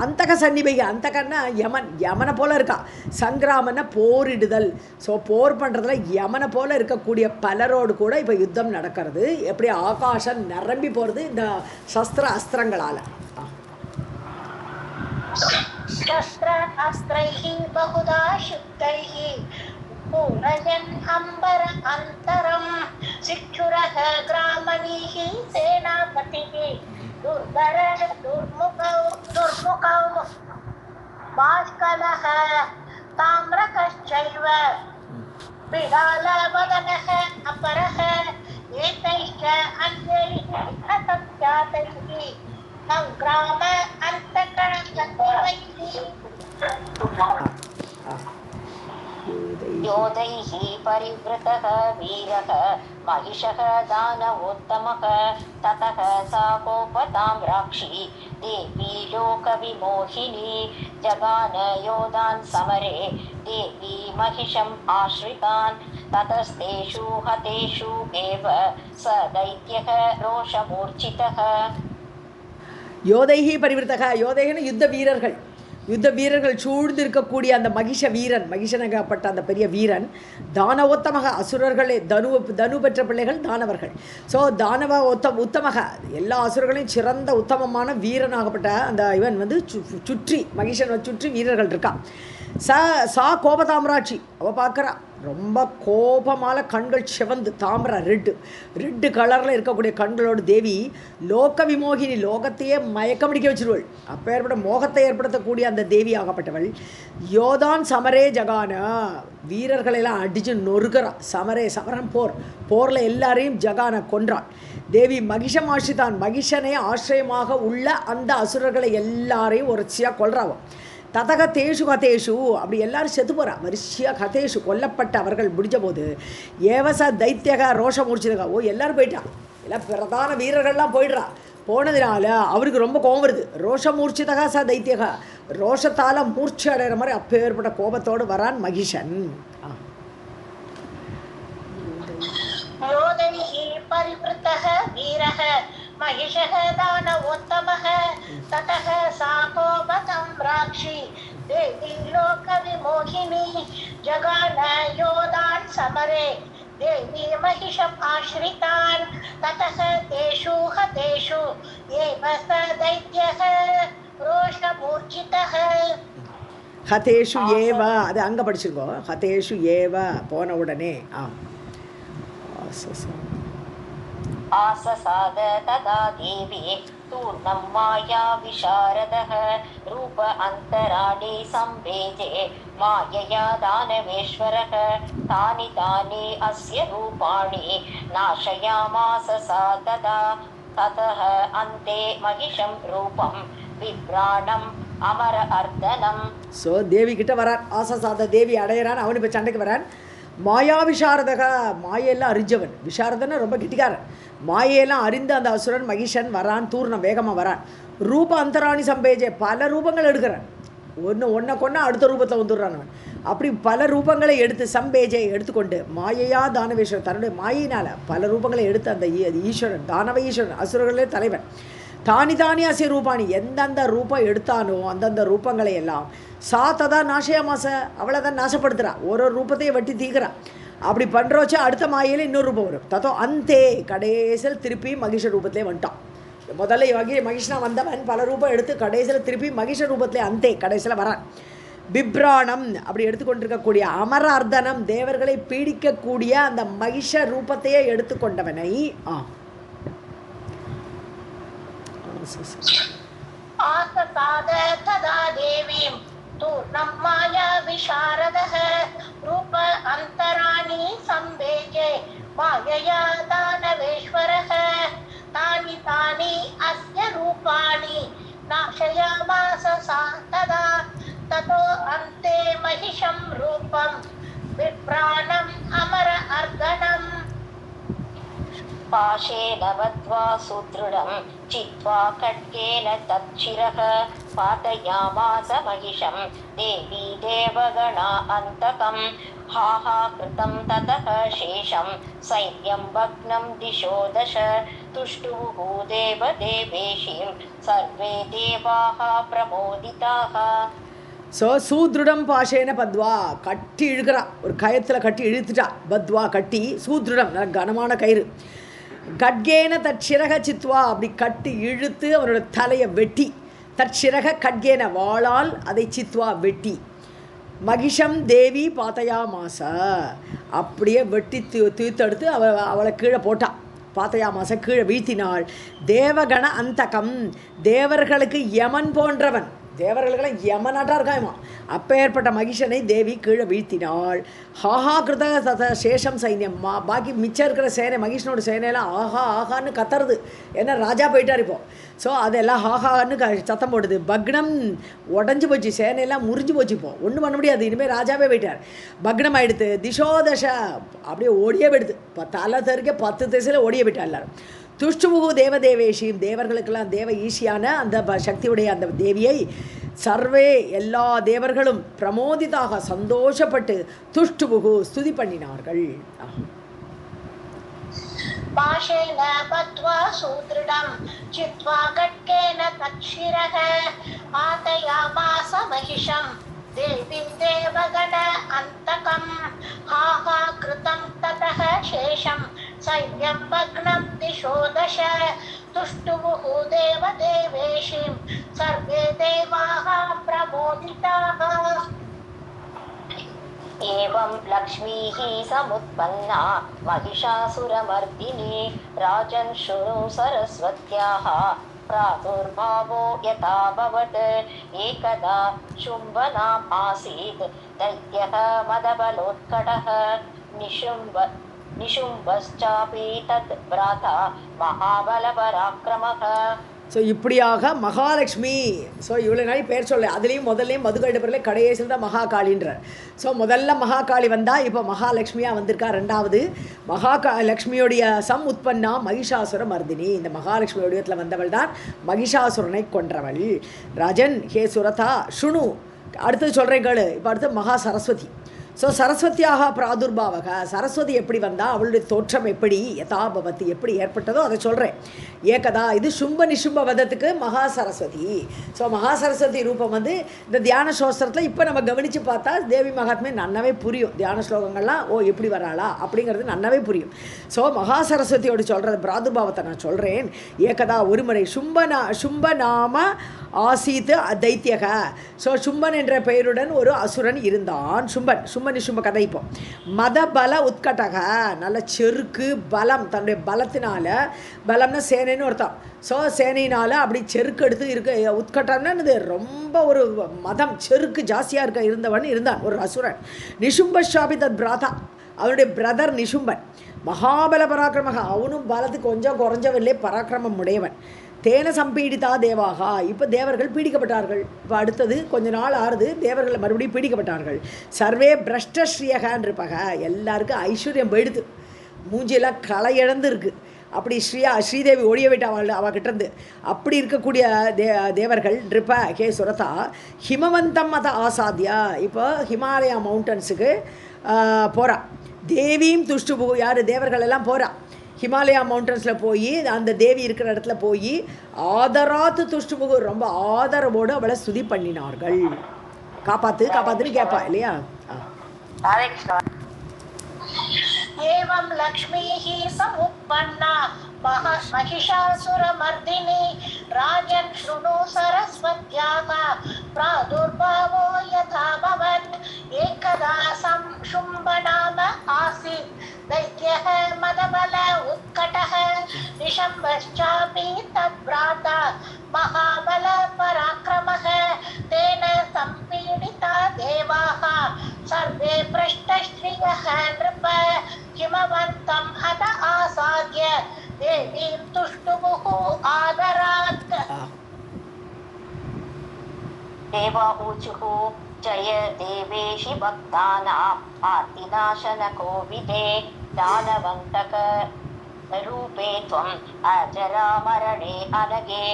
அந்தக சன்னிபைகி. அந்தகன்னா யமன், யமனை போல் இருக்கா. சங்கிராமன்னா போரிடுதல். ஸோ போர் பண்ணுறதுல யமனை போல் இருக்கக்கூடிய பலரோடு கூட இப்போ யுத்தம் நடக்கிறது. எப்படி ஆகாசம் நிரம்பி போகிறது இந்த சஸ்திர அஸ்திரங்களால். शस्त्र अस्त्रैः बहुधा शुद्धैः पूरयन् अम्बर अन्तरं चिक्षुरः ग्रामणीः सेनापतिः दुर्धर दुर्मुखौ बाष्कलः ताम्रकश्चैव बिडालवदनः अपरः एतैश्च अन्यैः असङ्ख्यातैः सङ्ग्राम योधैः परिवृतः वीरः महिषः दानवोत्तमः ततः सा कोपतां राक्षी देवी लोकविमोहिनी जगान योधान् समरे देवी महिषम् आश्रितान् ततस्तेषु हतेषु एव स दैत्यः रोषमूर्छितः. யோதைகி பரிவிருத்தக. யோதைகன்னு யுத்த வீரர்கள். யுத்த வீரர்கள் சூழ்ந்து இருக்கக்கூடிய அந்த மகிஷ வீரன், மகிஷனகப்பட்ட அந்த பெரிய வீரன். தானவோத்தமக. அசுரர்களே தனு பெற்ற பிள்ளைகள் தானவர்கள். ஸோ தானவ உத்தமக, எல்லா அசுரர்களையும் சிறந்த உத்தமமான வீரனாகப்பட்ட அந்த இவன் சுற்றி, மகிஷன் சுற்றி வீரர்கள் இருக்கான். சா கோபதாமராட்சி. அவள் பார்க்குறா, ரொம்ப கோபமால கண்கள் சிவந்து, தாமரை ரெட்டு கலரில் இருக்கக்கூடிய கண்களோடு தேவி லோக விமோகினி, லோகத்தையே மயக்கமடிக்க வச்சிருவள். அப்போ ஏற்பட்ட மோகத்தை ஏற்படுத்தக்கூடிய அந்த தேவி ஆகப்பட்டவள். யோதான் சமரே ஜகான. வீரர்களெல்லாம் அடித்து நொறுக்கிறா. சமரம் போரில் எல்லாரையும் ஜகான கொன்றாள். தேவி மகிஷம் ஆசிரித்தான். மகிஷனை ஆசிரியமாக உள்ள அந்த அசுரர்களை எல்லாரையும் ஒருச்சியாக கொல்றாவும். ததக தேஷு கதேஷு. அப்படி எல்லாரும் செத்து போகிறா. வரிசையாக கதேஷு கொல்லப்பட்ட அவர்கள் முடிஞ்ச போது ஏவச தைத்தியக ரோஷமூர்ச்சிதக. எல்லோரும் போயிட்டா. எல்லாம் பிரதான வீரர்கள்லாம் போயிடுறா. போனதுனால அவருக்கு ரொம்ப கோபம் வருது. ரோஷமூர்ச்சிதக ச தைத்தியக. ரோஷத்தால் மூர்ச்சி அடைகிற மாதிரி அப்பேற்பட்ட கோபத்தோடு வரான் மகிஷன். परिवृतः वीरः महिषः दानवोत्तमः ततः सा कोपतां राक्षी देवी लोकविमोहिनी जगान योधान् समरे देवी महिषम् आश्रितान् ततः तेषु हतेषु एव स दैत्यः रोषमूर्छितः. ஹதேஷு ஏவ, அது அங்கே படிச்சிருக்கோம். ஹதேஷு ஏவ போன உடனே आससाद तदा देवी तूर्णं माया विशारदः रूप अन्तराणि संवेदे मायया दानवेश्वरः तानि अस्य रूपाणि नाशयामास सा तदा ततः अन्ते महिषं रूपं विभ्राणं அமர அர்த்தனம். ஸோ தேவி கிட்ட வரான், ஆசசாத தேவி அடையிறான், அவனு இப்போ சண்டைக்கு வரான். மாயா விஷாரதக, மாயெல்லாம் அறிஞ்சவன், விஷாரதன்னா ரொம்ப கெட்டிக்காரன். மாயெல்லாம் அறிந்த அந்த அசுரன் மகிஷன் வரான், தூர்ணம் வேகமாக வரான். ரூப அந்தராணி சம்பேஜே, பல ரூபங்கள் எடுக்கிறான். ஒன்றை கொண்டா அடுத்த ரூபத்தில் வந்துடுறான் அவன். அப்படி பல ரூபங்களை எடுத்து சம்பேஜை எடுத்துக்கொண்டு மாயையா தானவேஸ்வரன் தன்னுடைய மாயினால் பல ரூபங்களை எடுத்து அந்த ஈஸ்வரன் தானவ ஈஸ்வரன் அசுரர்களே தலைவன் தானி அசிய ரூபாணி எந்தெந்த ரூபம் எடுத்தானோ அந்தந்த ரூபங்களை எல்லாம் சாத்ததா நாசையாமாச அவளை தான் நாசப்படுத்துகிறா, ஒரு ரூபத்தையும் வெட்டி தீக்கிறா. அப்படி பண்ணுறோச்சு அடுத்த மாயில இன்னொரு ரூபம் வரும். தத்தோ அந்தே கடைசியில் திருப்பி மகிஷ ரூபத்திலே வந்துட்டான். முதல்ல மகிஷனா வந்தவன் பல ரூபம் எடுத்து கடைசியில் திருப்பி மகிஷ ரூபத்திலே அந்தே கடைசியில் வரான். பிப்ராணம் அப்படி எடுத்துக்கொண்டிருக்கக்கூடிய அமர அர்த்தனம் தேவர்களை பீடிக்கக்கூடிய அந்த மகிஷ ரூபத்தையே எடுத்துக்கொண்டவனை ஆசசாத ததா தேவீம் தூர்ணம் மாயா விஷாரதः ரூப அந்தராணி சம்பேஜே மாயயா தானவேஸ்வரः தானி தானி அஸ்ய ரூபாணி நாசயாமாஸ சா ததா ததோ அந்தே மகிஷம் ரூபம் விப்ராணம் அமர அர்த்தனம். பாஷேன பத்வா சுத்ருடம் சித்வா கட்கேன தச்சிரக பாதயாமாஸ மகிஷம் தேவி தேவகணா அந்தகம் ஹாஹா கிருதம் ததः சேஷம் சைன்யம் பக்னம் திசோ தச துஷ்டுஹு தேவதேவேஷீம் சர்வே தேவாः பிரமோதிதாः. ஸோ சூத்ருடம் பாஷேன பத்வா கட்டி இழுக்கிறா, ஒரு கயத்தில் கட்டி இழுத்துட்டா. பத்வா கட்டி, சூத்ருடம் கனமான கயிறு. கட்கேன தற்சிரக சித்வா அப்படி கட்டி இழுத்து அவனோட தலையை வெட்டி, தற்சிரக கட்கேன வாளால் அதை சித்வா வெட்டி, மகிஷம் தேவி பாத்தையா மாச அப்படியே வெட்டி தூத்தெடுத்து அவளை கீழே போட்டான். பாத்தையா மாச கீழே வீழ்த்தினாள். தேவகண அந்தகம் தேவர்களுக்கு யமன் போன்றவன், தேவர்களுக்கெல்லாம் யமனாட்டா இருக்காயமா, அப்பேற்பட்ட மகிஷனை தேவி கீழே வீழ்த்தினாள். ஹாஹா கிருத தத சேஷம் சைன்யம் பாக்கி மிச்சம் இருக்கிற சேனை மகிஷனோட சேனையெல்லாம் ஆஹா ஆஹான்னு கத்துறது, ஏன்னா ராஜா போயிட்டார் இப்போ. ஸோ அதெல்லாம் ஹாஹான்னு சத்தம் போடுது. பக்னம் உடஞ்சி போச்சு, சேனையெல்லாம் முறிஞ்சு போச்சு, இப்போ ஒன்றும் பண்ண முடியாது, இனிமேல் ராஜாவே போயிட்டார். பக்னம் ஆகிடுது. திசோதச அப்படியே ஓடியே போயிடுது, தலை தெருக்க 10 திசையில் ஓடியே போயிட்டார் எல்லாரும். துஷ்டுமுகு தேவதேவேஷியும் தேவர்களுக்கெல்லாம் தேவ ஈஷியான அந்த சக்தியுடைய அந்த தேவியை சர்வே எல்லா தேவர்களும் பிரமோதிதாக சந்தோஷப்பட்டு துஷ்டுமுகு ஸ்துதி பண்ணினார்கள். பாஷேன பத்வா சூத்ருடம் சித்வா கட்கேன தச்சிரக ஆதயாமாஸ மகிஷம் தேவி தேவகண அந்தகம் ஹாஹா கிருதம் ததः சேஷம் சைன்யம் பக்னம் திசோ தச துஷ்டுமுஹு தேவதேவேஷீம் சர்வே தேவாः பிரமோதிதாः. एवं लक्ष्मीः समुत्पन्ना महिषासुरमर्दिनी राजन् शृणु सरस्वत्याः प्रादुर्भावो यथाभवत् एकदा शुम्भनाम् आसीत् दैत्यः मदबलोत्कटः निशुम्भश्चापि तद् भ्राता महाबलपराक्रमः. ஸோ இப்படியாக மகாலட்சுமி, ஸோ இவ்வளோ நாள் பேர் சொல்ல, அதுலேயும் முதல்லையும் மதுகண்டபுரில் கடைசியில் தான் மகாகாளின்றார். ஸோ முதல்ல மகாகாளி வந்தால் இப்போ மகாலட்சுமியாக வந்திருக்கா. ரெண்டாவது லக்ஷ்மியோடைய உத்பன்னா மகிஷாசுர மர்தினி, இந்த மகாலட்சுமி வடிவத்தில் வந்தவள் தான் மகிஷாசுரனை கொன்றவள். ராஜன் ஹே சுரதா ஷுணு, அடுத்தது சொல்கிறேன் கேளு. இப்போ அடுத்து மகா சரஸ்வதி. ஸோ சரஸ்வதியாக பிராதுர்பாவக, சரஸ்வதி எப்படி வந்தால் அவளுடைய தோற்றம் எப்படி யதாபவதி எப்படி ஏற்பட்டதோ அதை சொல்கிறேன். ஏகதா இது சும்ப நிஷும்ப வதத்துக்கு மகா சரஸ்வதி. ஸோ மகா சரஸ்வதி ரூபம் வந்து இந்த தியான சோஸ்திரத்தில் இப்போ நம்ம கவனித்து பார்த்தா தேவி மகாத்மே நன்னாவே புரியும். தியான ஸ்லோகங்கள்லாம் எப்படி வராளா அப்படிங்கிறது நன்னாவே புரியும். ஸோ மகா சரஸ்வதியோடு சொல்கிறது பிராதுர்பாவத்தை நான் சொல்கிறேன். ஏகதா ஒரு முறை சும்ப நாம ஆசீத் தைத்தியக. ஸோ சும்பன் என்ற பெயருடன் ஒரு அசுரன் இருந்தான். சும்ப நிஷும்ப கதை. இப்போ மதபல உத்கட்டக, நல்ல செருக்கு பலம், தன்னுடைய பலத்தினால, பலம்னா சேனைன்னு அர்த்தம். ஸோ சேனையினால் அப்படி செருக்கு எடுத்து இருக்க, உத்கட்டம்னா இது ரொம்ப ஒரு மதம் செருக்கு ஜாஸ்தியாக இருந்தான் ஒரு அசுரன். நிஷும்பஷாபி தத் பிராதா, அவனுடைய பிரதர் நிஷும்பன் மகாபல பராக்கிரமக, அவனும் பலத்துக்கு கொஞ்சம் குறைஞ்சவில்லை, பராக்கிரமம் உடையவன். தேன சம்பீடிதா தேவாகா. இப்போ தேவர்கள் பீடிக்கப்பட்டார்கள். இப்போ அடுத்தது கொஞ்ச நாள் ஆறுது, தேவர்கள் மறுபடியும் பீடிக்கப்பட்டார்கள். சர்வே பிரஷ்டஸ்ரீயகான் இருப்பாக, எல்லாருக்கும் ஐஸ்வர்யம் போயிடுது, மூஞ்சியெல்லாம் களை இழந்து இருக்குது. அப்படி ஸ்ரீதேவி ஒழிய விட்டு அவகிட்டேருந்து அப்படி இருக்கக்கூடிய தேவர்கள் நிருப ஹே சுரதா ஹிமவந்தம் அத ஆசாத்தியா. இப்போ ஹிமாலயா மவுண்டன்ஸுக்கு போகிறா. தேவியும் துஷ்டுபு யார் தேவர்கள் எல்லாம் போகிறா. ஹிமாலயா மவுண்டன்ஸில் போய் அந்த தேவி இருக்கிற இடத்துல போய் ஆதராத்து துஷ்டுபு ரொம்ப ஆதரவோடு அவளை ஸ்துதி பண்ணினார்கள். காப்பாத்துன்னு கேட்பா இல்லையா. एवं लक्ष्मीः समुत्पन्ना महिषासुरमर्दिनी राजन् शृणु सरस्वत्याः प्रादुर्भावो यथाभवत् एकदा शुम्भनाम आसीत् दैत्यः मदबल उत्कटः निशम्बश्चापि तद्भ्राता महाबल पराक्रमः तेन सम्पीडिता देवाः सर्वे पृष्ठश्रियः नृप हिमवन्तं हत आसाद्य देवीं तुष्टुमुः आदरात्. देवा ऊचुः जय देवेशि भक्तानाम् आर्तिनाशनकोविदे दानवन्तक रूपे त्वम् अजरामरणे अनगे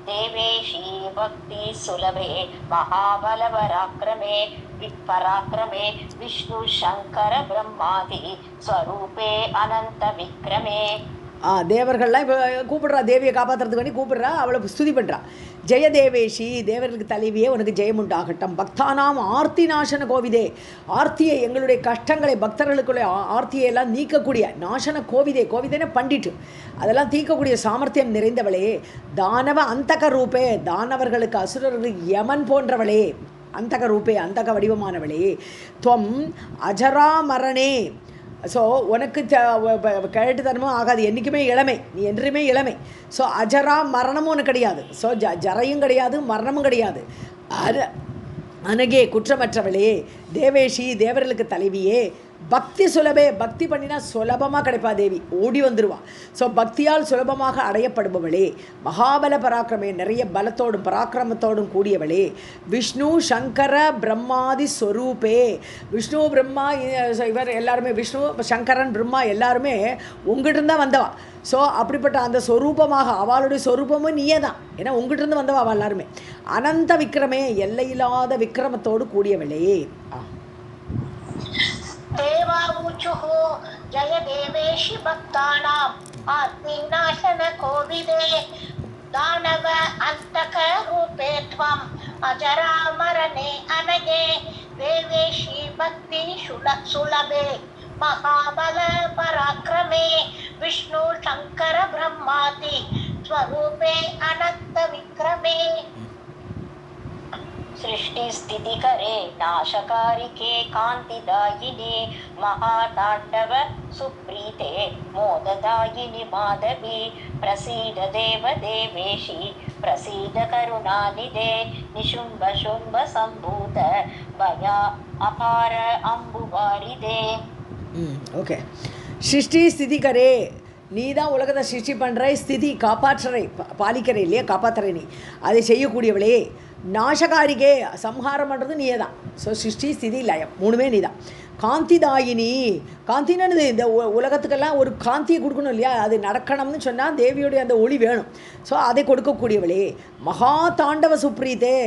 देवेशी भक्ति सुलभे महाबलपराक्रमे विपराक्रमे विष्णु शंकर ब्रह्मादि स्वरूपे अनंत विक्रमे. தேவர்கள்லாம் இப்போ கூப்பிடுறா, தேவியை காப்பாற்றுறதுக்கு வேண்டி கூப்பிடுறா, அவளை ஸ்துதி பண்ணுறா. ஜெயதேவேஷி, தேவர்களுக்கு தலைவியே உனக்கு ஜெயம் உண்டாகட்டும். பக்தானாம் ஆர்த்தி நாசன கோவிதே, ஆர்த்தியை எங்களுடைய கஷ்டங்களை பக்தர்களுக்குள்ள ஆர்த்தியை எல்லாம் நீக்கக்கூடிய நாசன கோவிதே, கோவிதேன பண்டிட்டு அதெல்லாம் தீர்க்கக்கூடிய சாமர்த்தியம் நிறைந்தவளே. தானவ அந்தக ரூபே, தானவர்களுக்கு அசுரர்களுக்கு யமன் போன்றவளே. அந்தக ரூபே, அந்தக வடிவமானவளே. துவம் அஜராமரணே, ஸோ உனக்கு கேட்டுத்தனமும் ஆகாது, என்றைக்குமே இளமை, நீ என்றுமே இளமை. ஸோ அஜரா மரணமும் உனக்கு கிடையாது. ஸோ ஜரையும் கிடையாது, மரணமும் கிடையாது. அனகே குற்றமற்றவளே, தேவேஷி தேவர்களுக்கு தலைவியே. பக்தி சுலபே, பக்தி பண்ணினா சுலபமாக கிடைப்பா தேவி, ஓடி வந்துடுவா. ஸோ பக்தியால் சுலபமாக அடையப்படுபவளே. மகாபல பராக்கிரமே, நிறைய பலத்தோடும் பராக்கிரமத்தோடும் கூடியவளே. விஷ்ணு சங்கர பிரம்மாதி ஸ்வரூபே, விஷ்ணு பிரம்மா இவர் எல்லாருமே, விஷ்ணு சங்கரன் பிரம்மா எல்லாருமே உங்ககிட்ட தான் வந்தவா. ஸோ அப்படிப்பட்ட அந்த ஸ்வரூபமாக அவளுடைய ஸ்வரூபமும் நீயே தான், ஏன்னா உங்ககிட்ட வந்தவா அவள் எல்லாருமே. அனந்த விக்ரமே, எல்லையில்லாத விக்ரமத்தோடு கூடியவளே. देवावूचुः जय देवेशि भक्तानाम् आर्तिनाशन कोविदे दानव अन्तक रूपे त्वम् अजरामरणे अनगे देवेशि भक्ति सुलभे महाबल पराक्रमे विष्णु शंकर ब्रह्मादि स्वरूपे अनंत विक्रमे. सृष्टि स्थिति करे नाशकारिके कांतिदायिनी महातांडव सुप्रीते मोददायिनी माधवी प्रसीद देव देवेशी प्रसीद करुणानिधे निशुंभ शुंभ संभूत भया अपार अम्बुवारिदे. ஓகே, சிருஷ்டி ஸ்திதி கரே, நீ தான் உலகத்தை சிருஷ்டி பண்ணுற, ஸ்திதி காப்பாற்றுறை, பாலிக்கிற இல்லையா, காப்பாற்றுறை நீ, அதை செய்யக்கூடியவளே. நாசகாரிகே, சம்ஹாரம் பண்ணுறது நீயே தான். ஸோ சிருஷ்டி ஸ்திதி லயம் மூணுமே நீ தான். காந்திதாயினி, காந்தின்னு இந்த உலகத்துக்கெல்லாம் ஒரு காந்தியை கொடுக்கணும் இல்லையா, அது நடக்கணும்னு சொன்னால் தேவியோடைய அந்த ஒளி வேணும். ஸோ அதை கொடுக்கக்கூடியவளே. மகா தாண்டவ சுப்ரீதே,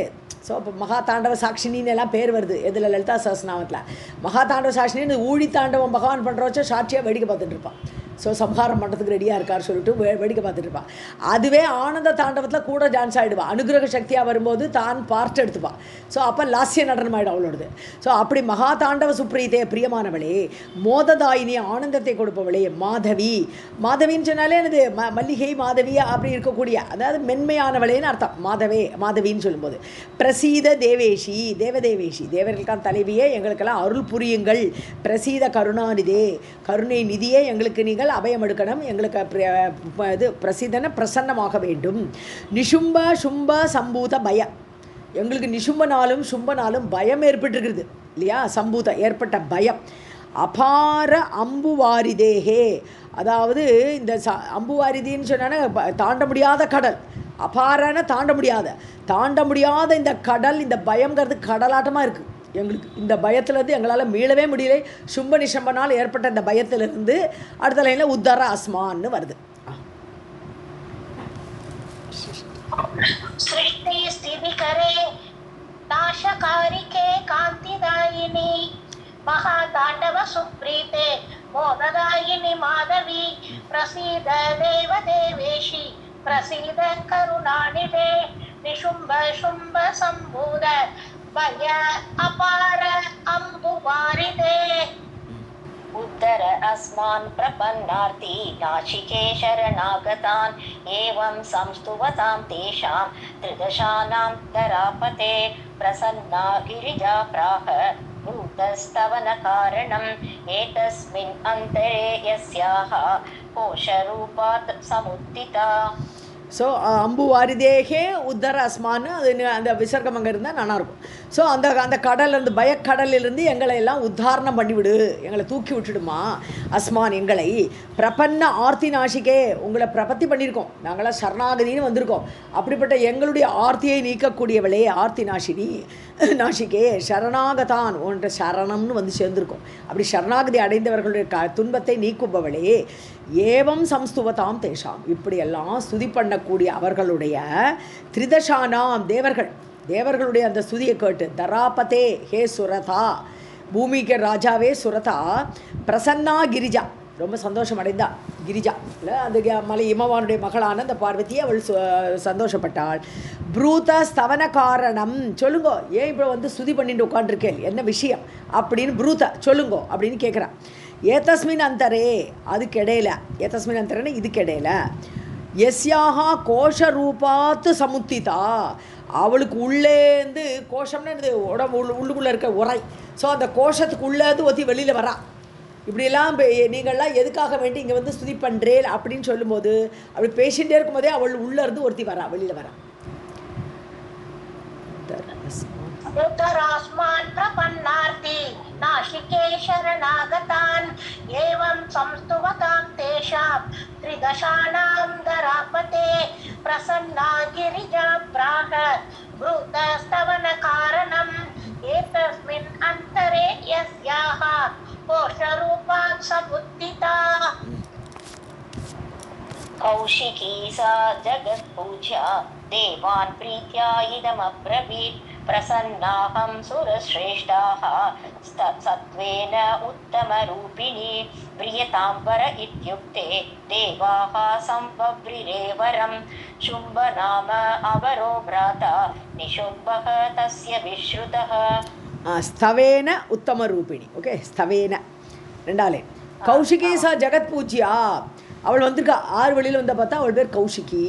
ஸோ இப்போ மகா தாண்டவ சாட்சினின்னு எல்லாம் பேர் வருது எதில், லலிதா சஹஸ்ரநாமத்தில். மகா தாண்டவ சாட்சினின்னு ஊழி தாண்டவம் பகவான் பண்ணுற வச்சா சாட்சியாக வேடிக்கை பார்த்துட்டு இருப்பான். ஸோ சம்ஹாரம் பண்ணுறதுக்கு ரெடியாக இருக்கார் சொல்லிட்டு வேடிக்கை பார்த்துட்டு இருப்பாள். அதுவே ஆனந்த தாண்டவத்தில் கூட டான்ஸ் ஆகிடுவாள். அனுகிரக சக்தியாக வரும்போது தான் பார்ட் எடுத்துப்பாள். ஸோ அப்போ லாஸ்ய நடனம் ஆகிடும் அவளோடது. ஸோ அப்படி மகா தாண்டவ சுப்ரீதே, பிரியமானவளே. மோததாயினி, ஆனந்தத்தை கொடுப்பவளே. மாதவி, மாதவின்னு சொன்னாலே எனது மல்லிகை மாதவி அப்படி இருக்கக்கூடிய, அதாவது மென்மையானவளேன்னு அர்த்தம் மாதவே, மாதவின்னு சொல்லும்போது. பிரசீத தேவேஷி, தேவதேவேஷி, தேவர்களுக்கான தலைவியே, எங்களுக்கெல்லாம் அருள் புரியுங்கள். பிரசீத கருணாநிதே, கருணை நிதியே, எங்களுக்கு நீங்கள் அபயம் எடுக்கணும், எங்களுக்கு இது பிரசித்தன பிரசன்னமாக வேண்டும். நிஷும்ப சும்ப சம்பூத பய, எங்களுக்கு நிஷும்பனாலும் சும்பனாலும் பயம் ஏற்பட்டிருக்கிறது இல்லையா, சம்பூத ஏற்பட்ட பயம். அபார அம்புவாரிதேகே, அதாவது இந்த அம்புவாரிதின்னு சொன்னாங்கன்னா தாண்ட முடியாத கடல், அபாரன தாண்ட முடியாத இந்த கடல், இந்த பயங்கிறது கடலாட்டமாக இருக்குது எங்களுக்கு. இந்த பயத்திலேருந்து எங்களால் மீளவே முடியலை. சும்ப நிஷம்பனால் ஏற்பட்ட இந்த பயத்திலிருந்து அடுத்த லைனில் உத்தர அஸ்மான்னு வருது. सृष्टि स्थिति करे नाशकारिके कांतिदायिनी महातांडव सुप्रीते मोददायिनी माधवी प्रसीद देव देवेशी प्रसीद करुणानिधे निशुंभ शुंभ संभूत भय अपार अम्बुवारिदे उद्धर अस्मान् प्रपन्नार्ति नाशिके शरणागतान् एवं संस्तुवतां तेषां त्रिदशानां धरापते प्रसन्ना गिरिजा प्राह भूतस्तवनकारणम् एतस्मिन् अन्तरे यस्याः कोशरूपात् समुत्थिता. ஸோ அம்பு வாரிதேகே உத்தர அஸ்மான்னு அது அந்த விசர்க்கம் அங்கே இருந்தால் நல்லாயிருக்கும். ஸோ அந்த கடல்லேருந்து பயக்கடலிலிருந்து எங்களை எல்லாம் உத்தாரணம் பண்ணிவிடு, எங்களை தூக்கி விட்டுடுமா. அஸ்மான் எங்களை பிரபன்ன ஆர்த்தி நாசிக்கே, உங்களை பிரபத்தி பண்ணியிருக்கோம், நாங்களாம் சரணாகதின்னு வந்திருக்கோம். அப்படிப்பட்ட எங்களுடைய ஆர்த்தியை நீக்கக்கூடியவளே ஆர்த்தி நாசிக்கே சரணாகதான் ஒன்ற சரணம்னு வந்து சேர்ந்திருக்கோம். அப்படி சரணாகதி அடைந்தவர்களுடைய துன்பத்தை நீக்குபவளே ஏவம் சம்ஸ்துவதாம் தேஷாம், இப்படியெல்லாம் ஸ்துதி பண்ணக்கூடிய அவர்களுடைய திரிதசானாம் தேவர்களுடைய அந்த ஸ்துதியை கேட்டு தராபதே ஹே சுரதா, பூமிக்கு ராஜாவே சுரதா, பிரசன்னா கிரிஜா, ரொம்ப சந்தோஷம் அடைந்தா கிரிஜா இல்லை அந்த மலை இமவானுடைய மகளான அந்த பார்வதியை அவள் சந்தோஷப்பட்டாள். ப்ரூத ஸ்தவன காரணம், சொல்லுங்கோ ஏன் இப்போ வந்து ஸ்துதி பண்ணிட்டு உட்காந்துருக்கேன், என்ன விஷயம் அப்படின்னு ப்ரூத சொல்லுங்கோ அப்படின்னு கேட்குறான். ஏதஸ்மின் அந்தரே, அதுக்கு இடையில, ஏதஸ்மின் அந்தரேன்னு இதுக்கு இடையில, எஸ்யாஹா கோஷரூபாத்து சமுத்திதா, அவளுக்கு உள்ளேருந்து கோஷம்னா இது உடம்பு உள்ளுக்குள்ளே இருக்க உரை, ஸோ அந்த கோஷத்துக்கு உள்ளேருந்து ஒத்தி வெளியில் வரா. இப்படியெல்லாம் நீங்கள்லாம் எதுக்காக வேண்டி இங்கே வந்து ஸ்துதி பண்ணுறேன் அப்படின்னு சொல்லும்போது அப்படி பேசிகிட்டே இருக்கும்போதே அவள் உள்ளேருந்து ஒருத்தி வரா, வெளியில் வரா. उत्तरास्मान् प्रपन्नार्ति नाशिके शरणागतान् एवं संस्तुवतां तेषां त्रिदशानां धरापते प्रसन्ना गिरिजा प्राह भूतस्तवनकारणम् एतस्मिन् अन्तरे यस्याः कोशरूपात् समुत्थिता. कौशिकी सा जगत्पूज्या देवान् प्रीत्या इदमब्रवीत् प्रसन्नाहं सुरश्रेष्ठाः सत्त्वेन उत्तमरूपिणी प्रियताम्बर इत्युक्ते देवाः संवव्रिरे वरं शुम्भ नाम अवरो भ्राता निशुम्भः तस्य विश्रुतः. ஸ்தவேன உத்தம ரூபிணி. ஓகே, ஸ்தவேன ரெண்டாலே. கௌஷிகி சா ஜெகத் பூஜ்யா, அவள் வந்திருக்கா 6 வெளியில் வந்த பார்த்தா அவள் பேர் கௌஷிகி.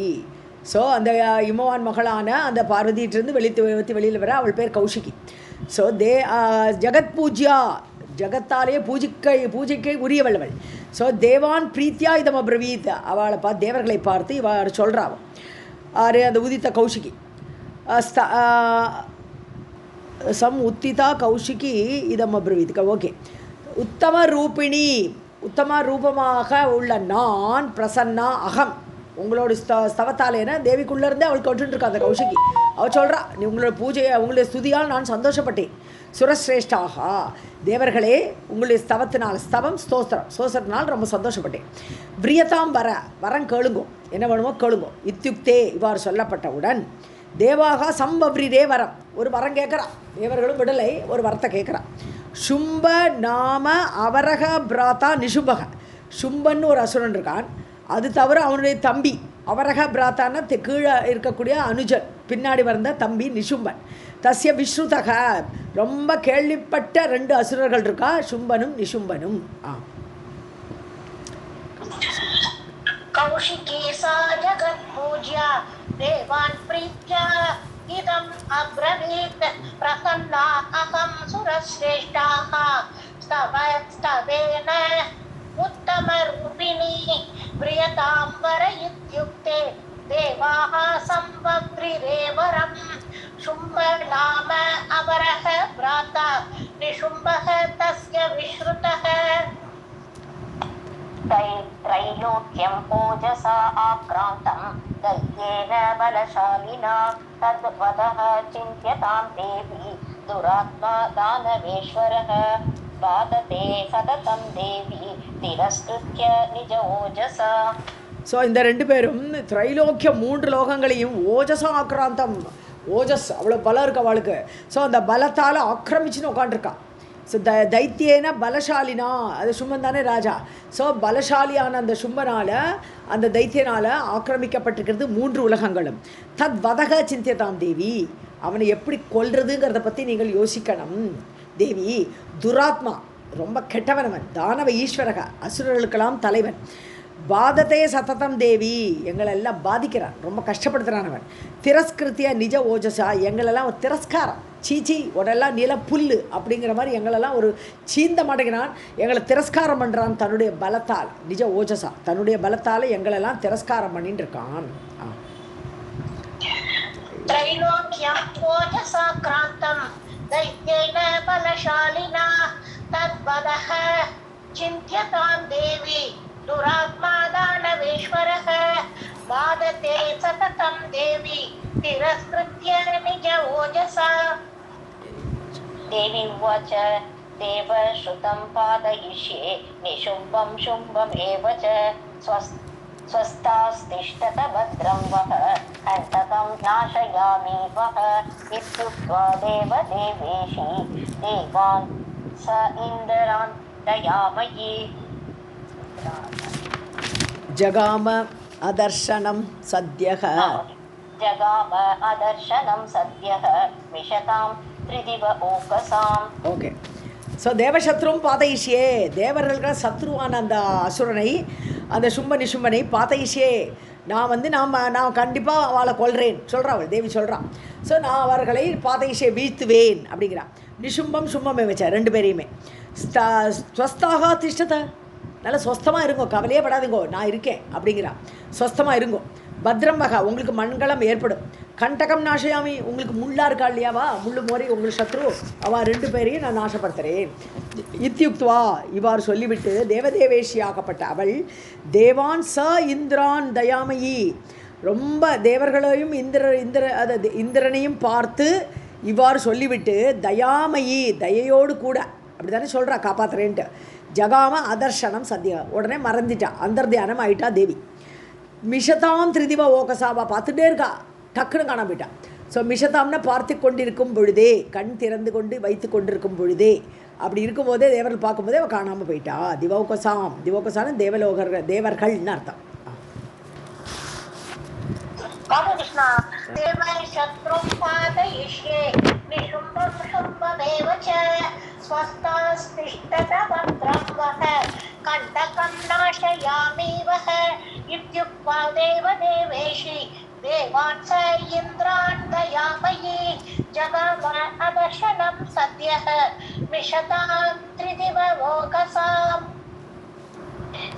ஸோ அந்த இமவான் மகளான அந்த பார்வதியிட்டிருந்து வெளியில் வர அவள் பேர் கௌஷிகி. ஸோ ஜெகத் பூஜ்யா, ஜகத்தாலேயே பூஜைக்கை உரியவள். ஸோ தேவான் பிரீத்தியா இதம் அப்ரவீத், அவளை தேவர்களை பார்த்து இவள் சொல்கிறாள். ஆறு அந்த உதித்த கௌஷிகி சம் உத்திதா கௌஷிகி இதம் அப்ரவீத். ஓகே, உத்தம ரூபிணி, உத்தம ரூபமாக உள்ள நான் பிரசன்னா அகம், உங்களோட ஸ்தவத்தாலேன தேவிக்குள்ளேருந்து அவள் கொட்டுருக்கா அந்த கௌஷிகி. அவள் சொல்கிறா, நீ உங்களோட பூஜையை உங்களுடைய ஸ்துதியால் நான் சந்தோஷப்பட்டேன். சுரஸ்ரேஷ்டாக, தேவர்களே உங்களுடைய ஸ்தவத்தினால், ஸ்தவம் ஸ்தோத்திரத்தினால் ரொம்ப சந்தோஷப்பட்டேன். பிரியதாம் வரம் கேளுங்கோ, என்ன வேணுமோ கேளுங்கோ. இத்தியுக்தே, இவ்வாறு சொல்லப்பட்டவுடன் தேவாக சம்பவ்ரிரே வரம், ஒரு வரம் கேட்குறான். தேவர்களும் விடலை, ஒரு வரத்தை கேட்குறான். சும்ப நாம அவரக பிராத்தா நிஷும்பக, சும்பன்னு ஒரு அசுரன் இருக்கான். அது தவிர அவனுடைய தம்பி அவரக பிராத்தான கீழே இருக்கக்கூடிய அனுஜன், பின்னாடி வந்த தம்பி நிஷும்பன். தஸ்ய விஸ்ருதக, ரொம்ப கேள்விப்பட்ட 2 அசுரர்கள் இருக்கா, சும்பனும் நிஷும்பனும். கௌஷிகி சா ஜகத் பூஜ்யா தேவான் பிரீத்யா இதம் அப்ரவீத் பிரசன்னா அகம் சுரஸ்ரேஷ்டாஹ ஸ்தவேன உத்தம ரூபிணி பிரியதாம்பர இத்யுக்தே தேவாஹ சம்பவ்ரிரே வரம் शुम्भ नाम अवरः भ्राता निशुम्भः तस्य विश्रुतः. त्रैलोक्यं ओजसा आक्रान्तं दैत्येन बलशालिना तद्वदः चिन्त्यतां देवी दुरात्मा दानवेश्वरः बाधते सततं देवी तिरस्कृत्य निज ओजसा. ஸோ இந்த ரெண்டு பேரும் திரைலோக்கியம் 3 லோகங்களையும் ஓஜசா ஆக்ராந்தம், ஓஜஸ் அவ்வளோ பலம் இருக்கு அவளுக்கு. ஸோ அந்த பலத்தால் ஆக்கிரமிச்சுன்னு உட்காண்டிருக்கா. ஸோ தைத்தியேன பலசாலினா, அது சும்மன் தானே ராஜா. ஸோ பலசாலியான அந்த சும்மனால், அந்த தைத்தியனால் ஆக்கிரமிக்கப்பட்டிருக்கிறது 3 உலகங்களும். தத் வதக சிந்தியதாம் தேவி, அவனை எப்படி கொல்றதுங்கிறத பற்றி நீங்கள் யோசிக்கணும் தேவி. துராத்மா, ரொம்ப கெட்டவனவன், தானவ ஈஸ்வரக, அசுரர்களுக்கெல்லாம் தலைவன். பாதத்தே சததம் தேவி, எங்களெல்லாம் பாதிக்கிறான், ரொம்ப கஷ்டப்படுத்துகிறான் அவன். திரஸ்கிருத்திய நிஜ ஓஜசா, எங்களெல்லாம் ஒரு திரஸ்காரம், சீச்சி உடெல்லாம் நில புல் அப்படிங்கிற மாதிரி எங்களெல்லாம் ஒரு சீந்த மாட்டேங்கிறான், எங்களை திரஸ்காரம் பண்ணுறான் தன்னுடைய பலத்தால். நிஜ ஓஜசா, தன்னுடைய பலத்தால் எங்களெல்லாம் திரஸ்காரம் பண்ணிட்டு இருக்கான். त्रैलोक्यं ओजसा क्रान्तं दैत्येन बलशालिना तद्वदः चिन्त्यतां देवी दुरात्मा दानवेश्वरः बाधते सततं देवी तिरस्कृत्य निज ओजसा. देवी उवाच देव श्रुतं पादयिष्ये निशुम्भं शुम्भमेव च स्वस्तास्तिष्ठत भद्रं वः हन्तकं नाशयामि वः इत्युक्त्वा देवदेवेशी देवान् स इन्द्रान् दयामयी. जगाम अदर्शनं सद्यः जगाम अदर्शनं सद्यः विशतां त्रिदिव ओकसाम्. ஓகே. ஸோ தேவசத்ரும் பாதையிஷியே, தேவர்களுக்கு சத்ருவான அந்த அசுரனை, அந்த சும்ப நிசும்பனை பாதையிஷியே, நான் கண்டிப்பாக அவளை கொல்றேன் சொல்கிறான் அவள், தேவி சொல்கிறான். ஸோ நான் அவர்களை பாதையிஷே வீழ்த்துவேன் அப்படிங்கிறான். நிசும்பம் சும்பமே வச்சா 2 பேரையுமே. ஸ்வஸ்தாக திஷ்டத்தை, நல்லா ஸ்வஸ்தமாக இருங்கோ, கவலையே படாதுங்கோ, நான் இருக்கேன் அப்படிங்கிறான். ஸ்வஸ்தமாக இருங்கோ. பத்ரம் வகா, உங்களுக்கு மண்கலம் ஏற்படும். கண்டகம் நாசயாமி, உங்களுக்கு முள்ளா இருக்கா இல்லையாவா, முள்ளு மோரி உங்களுக்கு சத்ரு, அவள் 2 பேரையும் நான் நாசப்படுத்துகிறேன். இத்தியுக்துவா, இவ்வாறு சொல்லிவிட்டு தேவதேவேஷி ஆகப்பட்ட அவள் தேவான் ச இந்திரான் தயாமயி, ரொம்ப தேவர்களையும் இந்திரனையும் பார்த்து இவ்வாறு சொல்லிவிட்டு தயாமயி, தயையோடு கூட, அப்படி தானே சொல்கிறா, காப்பாற்றுறேன்ட்டு. ஜகாம அதர்ஷனம் சத்யா, உடனே மறந்துட்டா, அந்தர்தியானம் ஆயிட்டா தேவி. மிஷதாம் திரிதிவ ஓகசாவா, பார்த்துட்டே இருக்கா, டக்குன்னு காணாம போயிட்டா. ஸோ மிஷதாம்னா பார்த்து கொண்டிருக்கும் பொழுதே, கண் திறந்து கொண்டு வைத்து கொண்டிருக்கும் பொழுதே, அப்படி இருக்கும்போதே தேவர்கள் பார்க்கும்போதே அவள் காணாமல் போயிட்டா. திவோகசாம், திவோகசான தேவர்கள்னு அர்த்தம். कृष्णा देवै शत्रुं पातयिष्ये निशुम्भं शुम्भमेव च स्वस्तास्तिष्ठत भद्रं वः कण्टकं नाशयामि वः इत्युक्त्वा देवदेवेशी देवान् स इन्द्रान् दयामयी जगाम अदर्शनं सद्यः विशतां त्रिदिव ओकसाम्.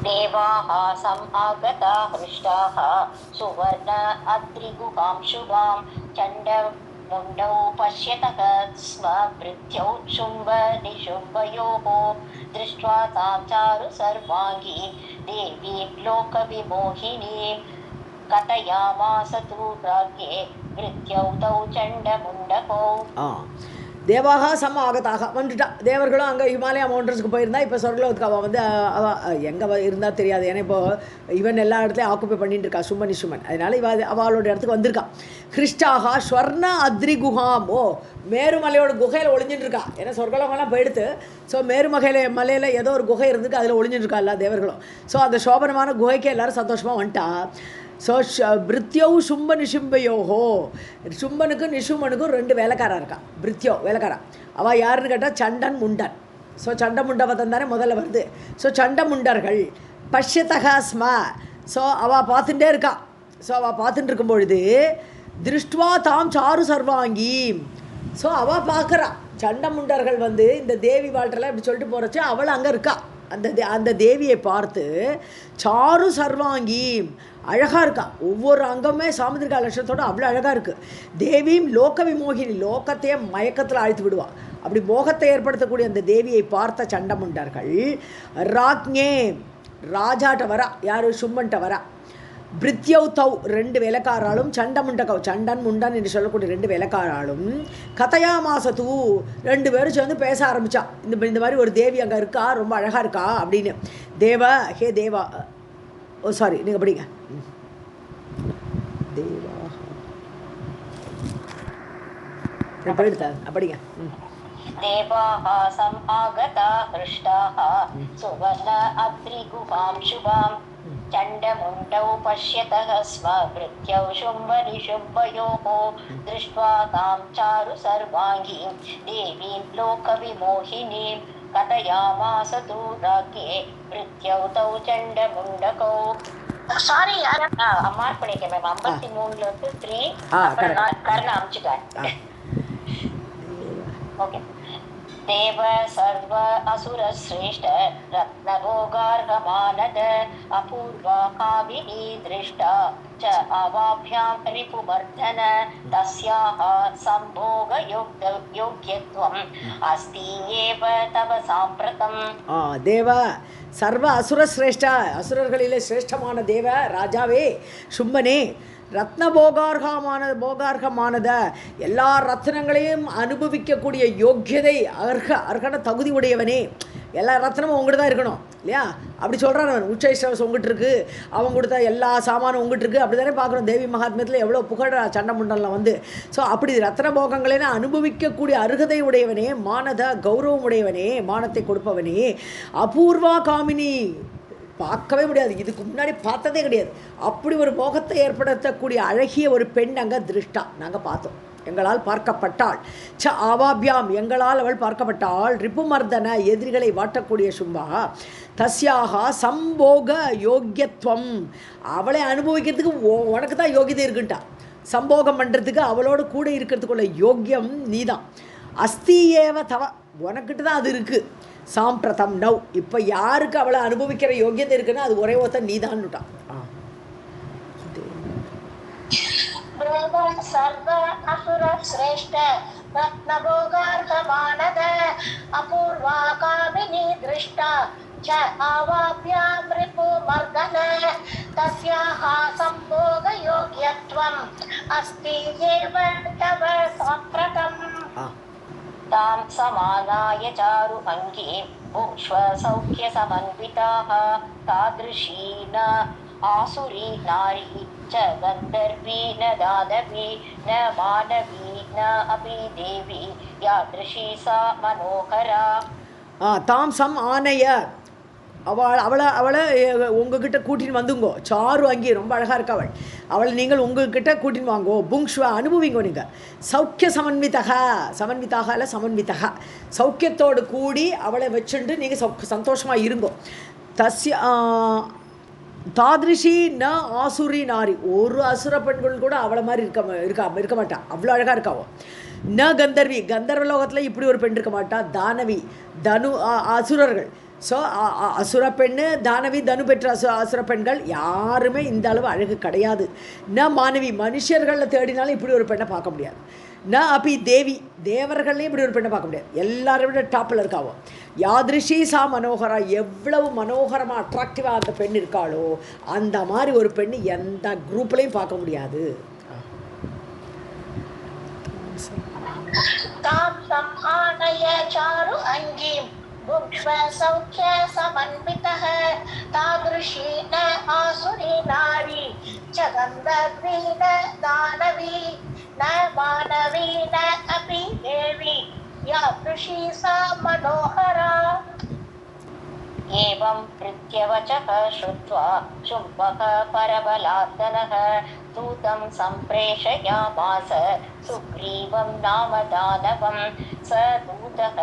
देवाः समागता हृष्टाः सुवर्ण अद्रिगुहां शुभां चण्डमुण्डौ पश्यतः स्म भृत्यौ शुम्भ निशुम्भयोः दृष्ट्वा तां चारु सर्वाङ्गी देवी लोकविमोहिनीं कथयामास तु राज्ञे भृत्यौ तौ चण्डमुण्डकौ. தேவாக சம ஆகத்தாக வந்துட்டா. தேவர்களும் அங்கே ஹிமாலயா மவுண்டன்ஸுக்கு போயிருந்தா, இப்போ சொர்க்கலோகத்துக்கு அவள் வந்து அவள் எங்கே இருந்தால் தெரியாது. ஏன்னா இப்போது இவன் எல்லா இடத்துலையும் ஆக்குப்பை பண்ணிட்டு இருக்கா, சும்மன் நிசுமன். அதனால் அவளோட இடத்துக்கு வந்திருக்கா. கிருஷ்டாகா ஸ்வர்ண அத்ரி குஹாம், ஓ மேருமலையோட குகையில் ஒளிஞ்சிட்டு இருக்கா. ஏன்னா சொர்க்கலோகம்லாம் போயிடுத்து. ஸோ மலையில் ஏதோ ஒரு குகை இருந்துருக்கு, அதில் ஒளிஞ்சிட்டு இருக்கா எல்லா தேவர்களும். ஸோ அந்த சோபனமான குகைக்கு எல்லோரும் சந்தோஷமாக வந்துட்டா. ஸோ பிருத்யோ சும்ப நிசும்பயோஹோ, சும்பனுக்கும் நிசும்பனுக்கும் 2 வேலைக்காரா இருக்கா. பிருத்யோ வேலைக்காரா, அவள் யாருன்னு கேட்டால் சண்டன் முண்டன். ஸோ சண்ட முண்டவதன் தானே முதல்ல வருது. ஸோ சண்ட முண்டர்கள் பஷ்யதகா ஸ்ம, ஸோ அவள் பார்த்துட்டே இருக்கா. ஸோ அவள் பார்த்துட்டு இருக்கும் பொழுது திருஷ்டுவா தாம் சாரு சர்வாங்கி, ஸோ அவள் பார்க்குறா. சண்ட முண்டர்கள் வந்து இந்த தேவி வாழ்ட்டெல்லாம் இப்படி சொல்லிட்டு போகிறச்சு அவள் அங்கே இருக்கா. அந்த தேவியை பார்த்து சாரு சர்வாங்கி, அழகாக இருக்கா. ஒவ்வொரு அங்கமே சாமுதிரிகா லட்சணத்தோடு அவ்வளோ அழகாக இருக்குது. தேவியும் லோக விமோகினி, லோகத்தையே மயக்கத்தில் அழைத்து விடுவா. அப்படி மோகத்தை ஏற்படுத்தக்கூடிய அந்த தேவியை பார்த்த சண்டமுண்டர்கள் ராஜ்ஞே, ராஜாட்ட வரா. யார்? சும்மன்ட்ட வரா. பிரித்யௌ தௌ 2 வேலைக்காராலும் சண்டமுண்டகௌ சண்டன் முண்டன் என்று சொல்லக்கூடிய 2 வேலைக்காராலும் கதையாமாசது 2 பேரும் சேர்ந்து பேச ஆரம்பித்தா. இந்த மாதிரி ஒரு தேவி அங்கே இருக்கா, ரொம்ப அழகாக இருக்கா அப்படின்னு. தேவா ஹே தேவா, ஓ சாரி நீங்கள் படிங்க. தேவா போயிடுதா படிங்க. देवाः समागता हृष्टाः सुवर्ण अद्रिगुहां शुभां चण्डमुण्डौ पश्यतः स्म भृत्यौ शुम्भनिशुम्भयोः दृष्ट्वा तां चारु सर्वाङ्गीं देवीं लोकविमोहिनीं कथयामास तु राज्ञे भृत्यौ तौ चण्डमुण्डकौ. சாரி மார்க் பண்ணிருக்கேன் மேம். 53 3 கர்ண அமிச்சுட்டேன். ओके. देव सर्व असुर श्रेष्ठ रत्नभोगार्हमानद अपूर्वा कामिनी दृष्टा च अवाभ्यां रिपुमर्दन तस्याः संभोग योग्यत्वम् अस्ति एव तव साम्प्रतम्. देव सर्व असुर श्रेष्ठ असुरर्களிலே சிரேஷ்டமான தேவ ராஜாவே சும்பனே போகார்கமானத எல்லா ரத்னங்களையும் அனுபவிக்கக்கூடிய யோக்கியதை அர்ஹன தகுதி உடையவனே. எல்லா ரத்னமும் உங்கள்கிட்ட தான் இருக்கணும் இல்லையா? அப்படி சொல்கிறான் அவன். உச்சைஸ்ரவஸ் உங்ககிட்ட இருக்குது, அவங்க கொடுத்த எல்லா சாமானும் உங்ககிட்ட இருக்குது. அப்படி தானே பார்க்குறோம் தேவி மகாத்மியத்தில் எவ்வளோ புகழ சண்டமுண்டெல்லாம் வந்து. ஸோ அப்படி ரத்ன போகங்களேன்னு அனுபவிக்கக்கூடிய அருகதை உடையவனே, மானத கௌரவம் உடையவனே, மானத்தை கொடுப்பவனே, அபூர்வா காமினி பார்க்கவே முடியாது, இதுக்கு முன்னாடி பார்த்ததே கிடையாது. அப்படி ஒரு மோகத்தை ஏற்படுத்தக்கூடிய அழகிய ஒரு பெண் அங்கே திருஷ்டா நாங்கள் பார்த்தோம், எங்களால் பார்க்கப்பட்டாள். ச ஆவாபியாம் எங்களால் அவள் பார்க்கப்பட்டாள். ரிப்புமர்தன எதிரிகளை வாட்டக்கூடிய சும்பா தஸ்யாக சம்போக யோக்கியத்துவம் அவளை அனுபவிக்கிறதுக்கு உனக்கு தான் யோகியதை இருக்குன்ட்டா. சம்போகம் பண்ணுறதுக்கு அவளோடு கூட இருக்கிறதுக்குள்ள யோக்கியம் நீதான். அஸ்தியேவ தவ உனக்கிட்ட தான் அது இருக்குது. சாம்பிரதம் நவ் இப்போ யாருக்கு அவளை அனுபவிக்கிற யோகியத்தை இருக்குன்னா அது ஒரே ஒருத்தன் நீதான்னுட்டான். सर्व असुर श्रेष्ठ रत्नभोगार्हमानद अपूर्वा कामिनी दृष्टा च आवाभ्यां रिपुमर्दन तस्याः संभोगयोग्यत्वम् अस्ति एव तव साम्प्रतम्. तां समानाय चारु अङ्गीं भुक्ष्व सौख्यसमन्विताः तादृशी न आसुरी नारी च गन्धर्वी न दानवी न मानवी न अपि देवी यादृशी सा मनोहरा. தாம் சம் ஆனைய அவளை உங்ககிட்ட கூட்டின்னு வந்துங்கோ. சாரு அங்கி ரொம்ப அழகாக இருக்கா அவள். அவளை நீங்கள் உங்ககிட்ட கூட்டின்னு வாங்கோ. புங்ஷ்வா அனுபவிங்கோ. நீங்கள் சௌக்கிய சமன்விதாக இல்லை சமன்விதகா சௌக்கியத்தோடு கூடி அவளை வச்சுட்டு நீங்கள் சந்தோஷமாக இருங்கோ. தஸ்ய தாதிருஷி ந ஆசுரி நாரி ஒரு அசுர பெண்கள் கூட அவளை மாதிரி இருக்க மாட்டா. அவ்வளோ அழகாக இருக்காவோ. ந கந்தர்வி கந்தர்வலோகத்தில் இப்படி ஒரு பெண் இருக்க மாட்டா. தானவி தனு அசுரர்கள். ஸோ அசுர பெண்ணு தானவி தனு பெற்ற அசுர பெண்கள் யாருமே இந்த அளவு அழகு கிடையாது. ந மாணவி மனுஷர்களில் தேடினாலும் இப்படி ஒரு பெண்ணை பார்க்க முடியாது. ந அப்பி தேவி தேவர்கள்லையும் இப்படி ஒரு பெண்ணை பார்க்க முடியாது. எல்லாரும் விட டாப்பில் இருக்காவோ. யாதிருஷி சா மனோகரா எவ்வளவு மனோகரமாக அட்ராக்டிவாக அந்த பெண் இருக்காளோ அந்த மாதிரி ஒரு பெண் எந்த குரூப்லையும் பார்க்க முடியாது. भुक्ष्व सौख्य समन्वितः तादृशी न आसुरी नारी च गन्धर्वी न दानवी न मानवी न अपि देवी यादृशी सा मनोहरा. एवं प्रत्यवचः श्रुत्वा शुम्भः परबलार्दनः दूतं सम्प्रेषयामास सुग्रीवं नाम दानवं. स दूतः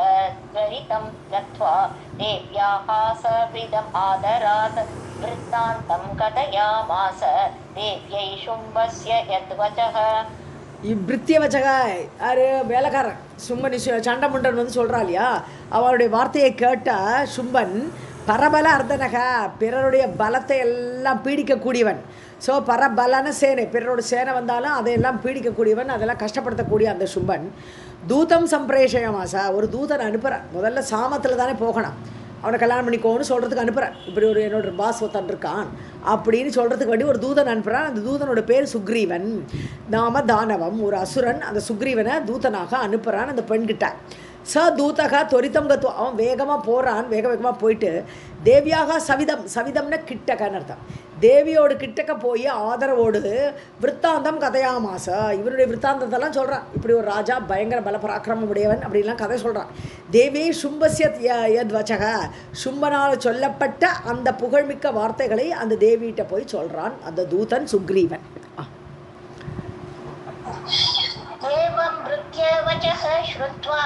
त्वरितं गत्वा देव्याः सविदम् आदरात् वृत्तान्तं कथयामास देव्यै शुम्भस्य यद्वचः. பிரித்தியவச்சக யார் வேலைக்காரன் சும்பன் சண்டமுண்டன் வந்து சொல்கிறா இல்லையா, அவளுடைய வார்த்தையை கேட்ட சும்பன் பரபல அர்த்தனக பிறருடைய பலத்தை எல்லாம் பீடிக்கக்கூடியவன். ஸோ பரபலன சேனை பிறரோட சேனை வந்தாலும் அதையெல்லாம் பீடிக்கக்கூடியவன், அதெல்லாம் கஷ்டப்படுத்தக்கூடிய அந்த சும்பன் தூதம் சம்பிரேஷயமாசா ஒரு தூதன் அனுப்புகிறான். முதல்ல சாமத்தில் தானே போகணும். அவனை கல்யாணம் பண்ணிக்கோன்னு சொல்கிறதுக்கு அனுப்புகிறான். இப்படி ஒரு என்னோட பாஸ் ஒருத்தன் இருக்கான் அப்படின்னு சொல்கிறதுக்கு வேண்டி ஒரு தூதன் அனுப்புகிறான். அந்த தூதனோட பேர் சுக்ரீவன். நாம தானவம், ஒரு அசுரன் அந்த சுக்ரீவனை தூதனாக அனுப்புகிறான் அந்த பெண்கிட்ட. தூதகா தொரித்தம் கத்து, அவன் வேகமாக போகிறான். வேகமாக போயிட்டு தேவியாக சவிதம்னா கிட்டக்கன்னு அர்த்தம். தேவியோடு கிட்டக்க போய் ஆதரவோடு விற்த்தாந்தம் கதையாமாச, இவருடைய விற்த்தாந்தத்தெல்லாம் சொல்கிறான். இப்படி ஒரு ராஜா பயங்கர பலபராக்கிரமம் உடையவன் அப்படின்லாம் கதை சொல்கிறான். தேவி சும்பசிய யத்வச்சக, சும்பனால் சொல்லப்பட்ட அந்த புகழ்மிக்க வார்த்தைகளை அந்த தேவிகிட்ட போய் சொல்கிறான் அந்த தூதன் சுக்ரீவன். एवं मृत्यवचः श्रुत्वा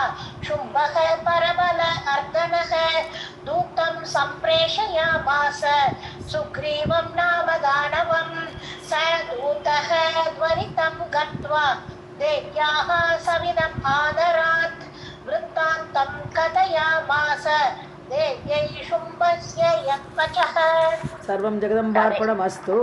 शुम्भः परबल अर्दनः दूतं सम्प्रेषयामास सुग्रीवं नाम दानवं स दूतः त्वरितं गत्वा देव्याः सविदम् आदरात् वृत्तान्तं कथयामास देव्यै शुम्भस्य यद्वचः. सर्वं जगदम्बार्पणमस्तु.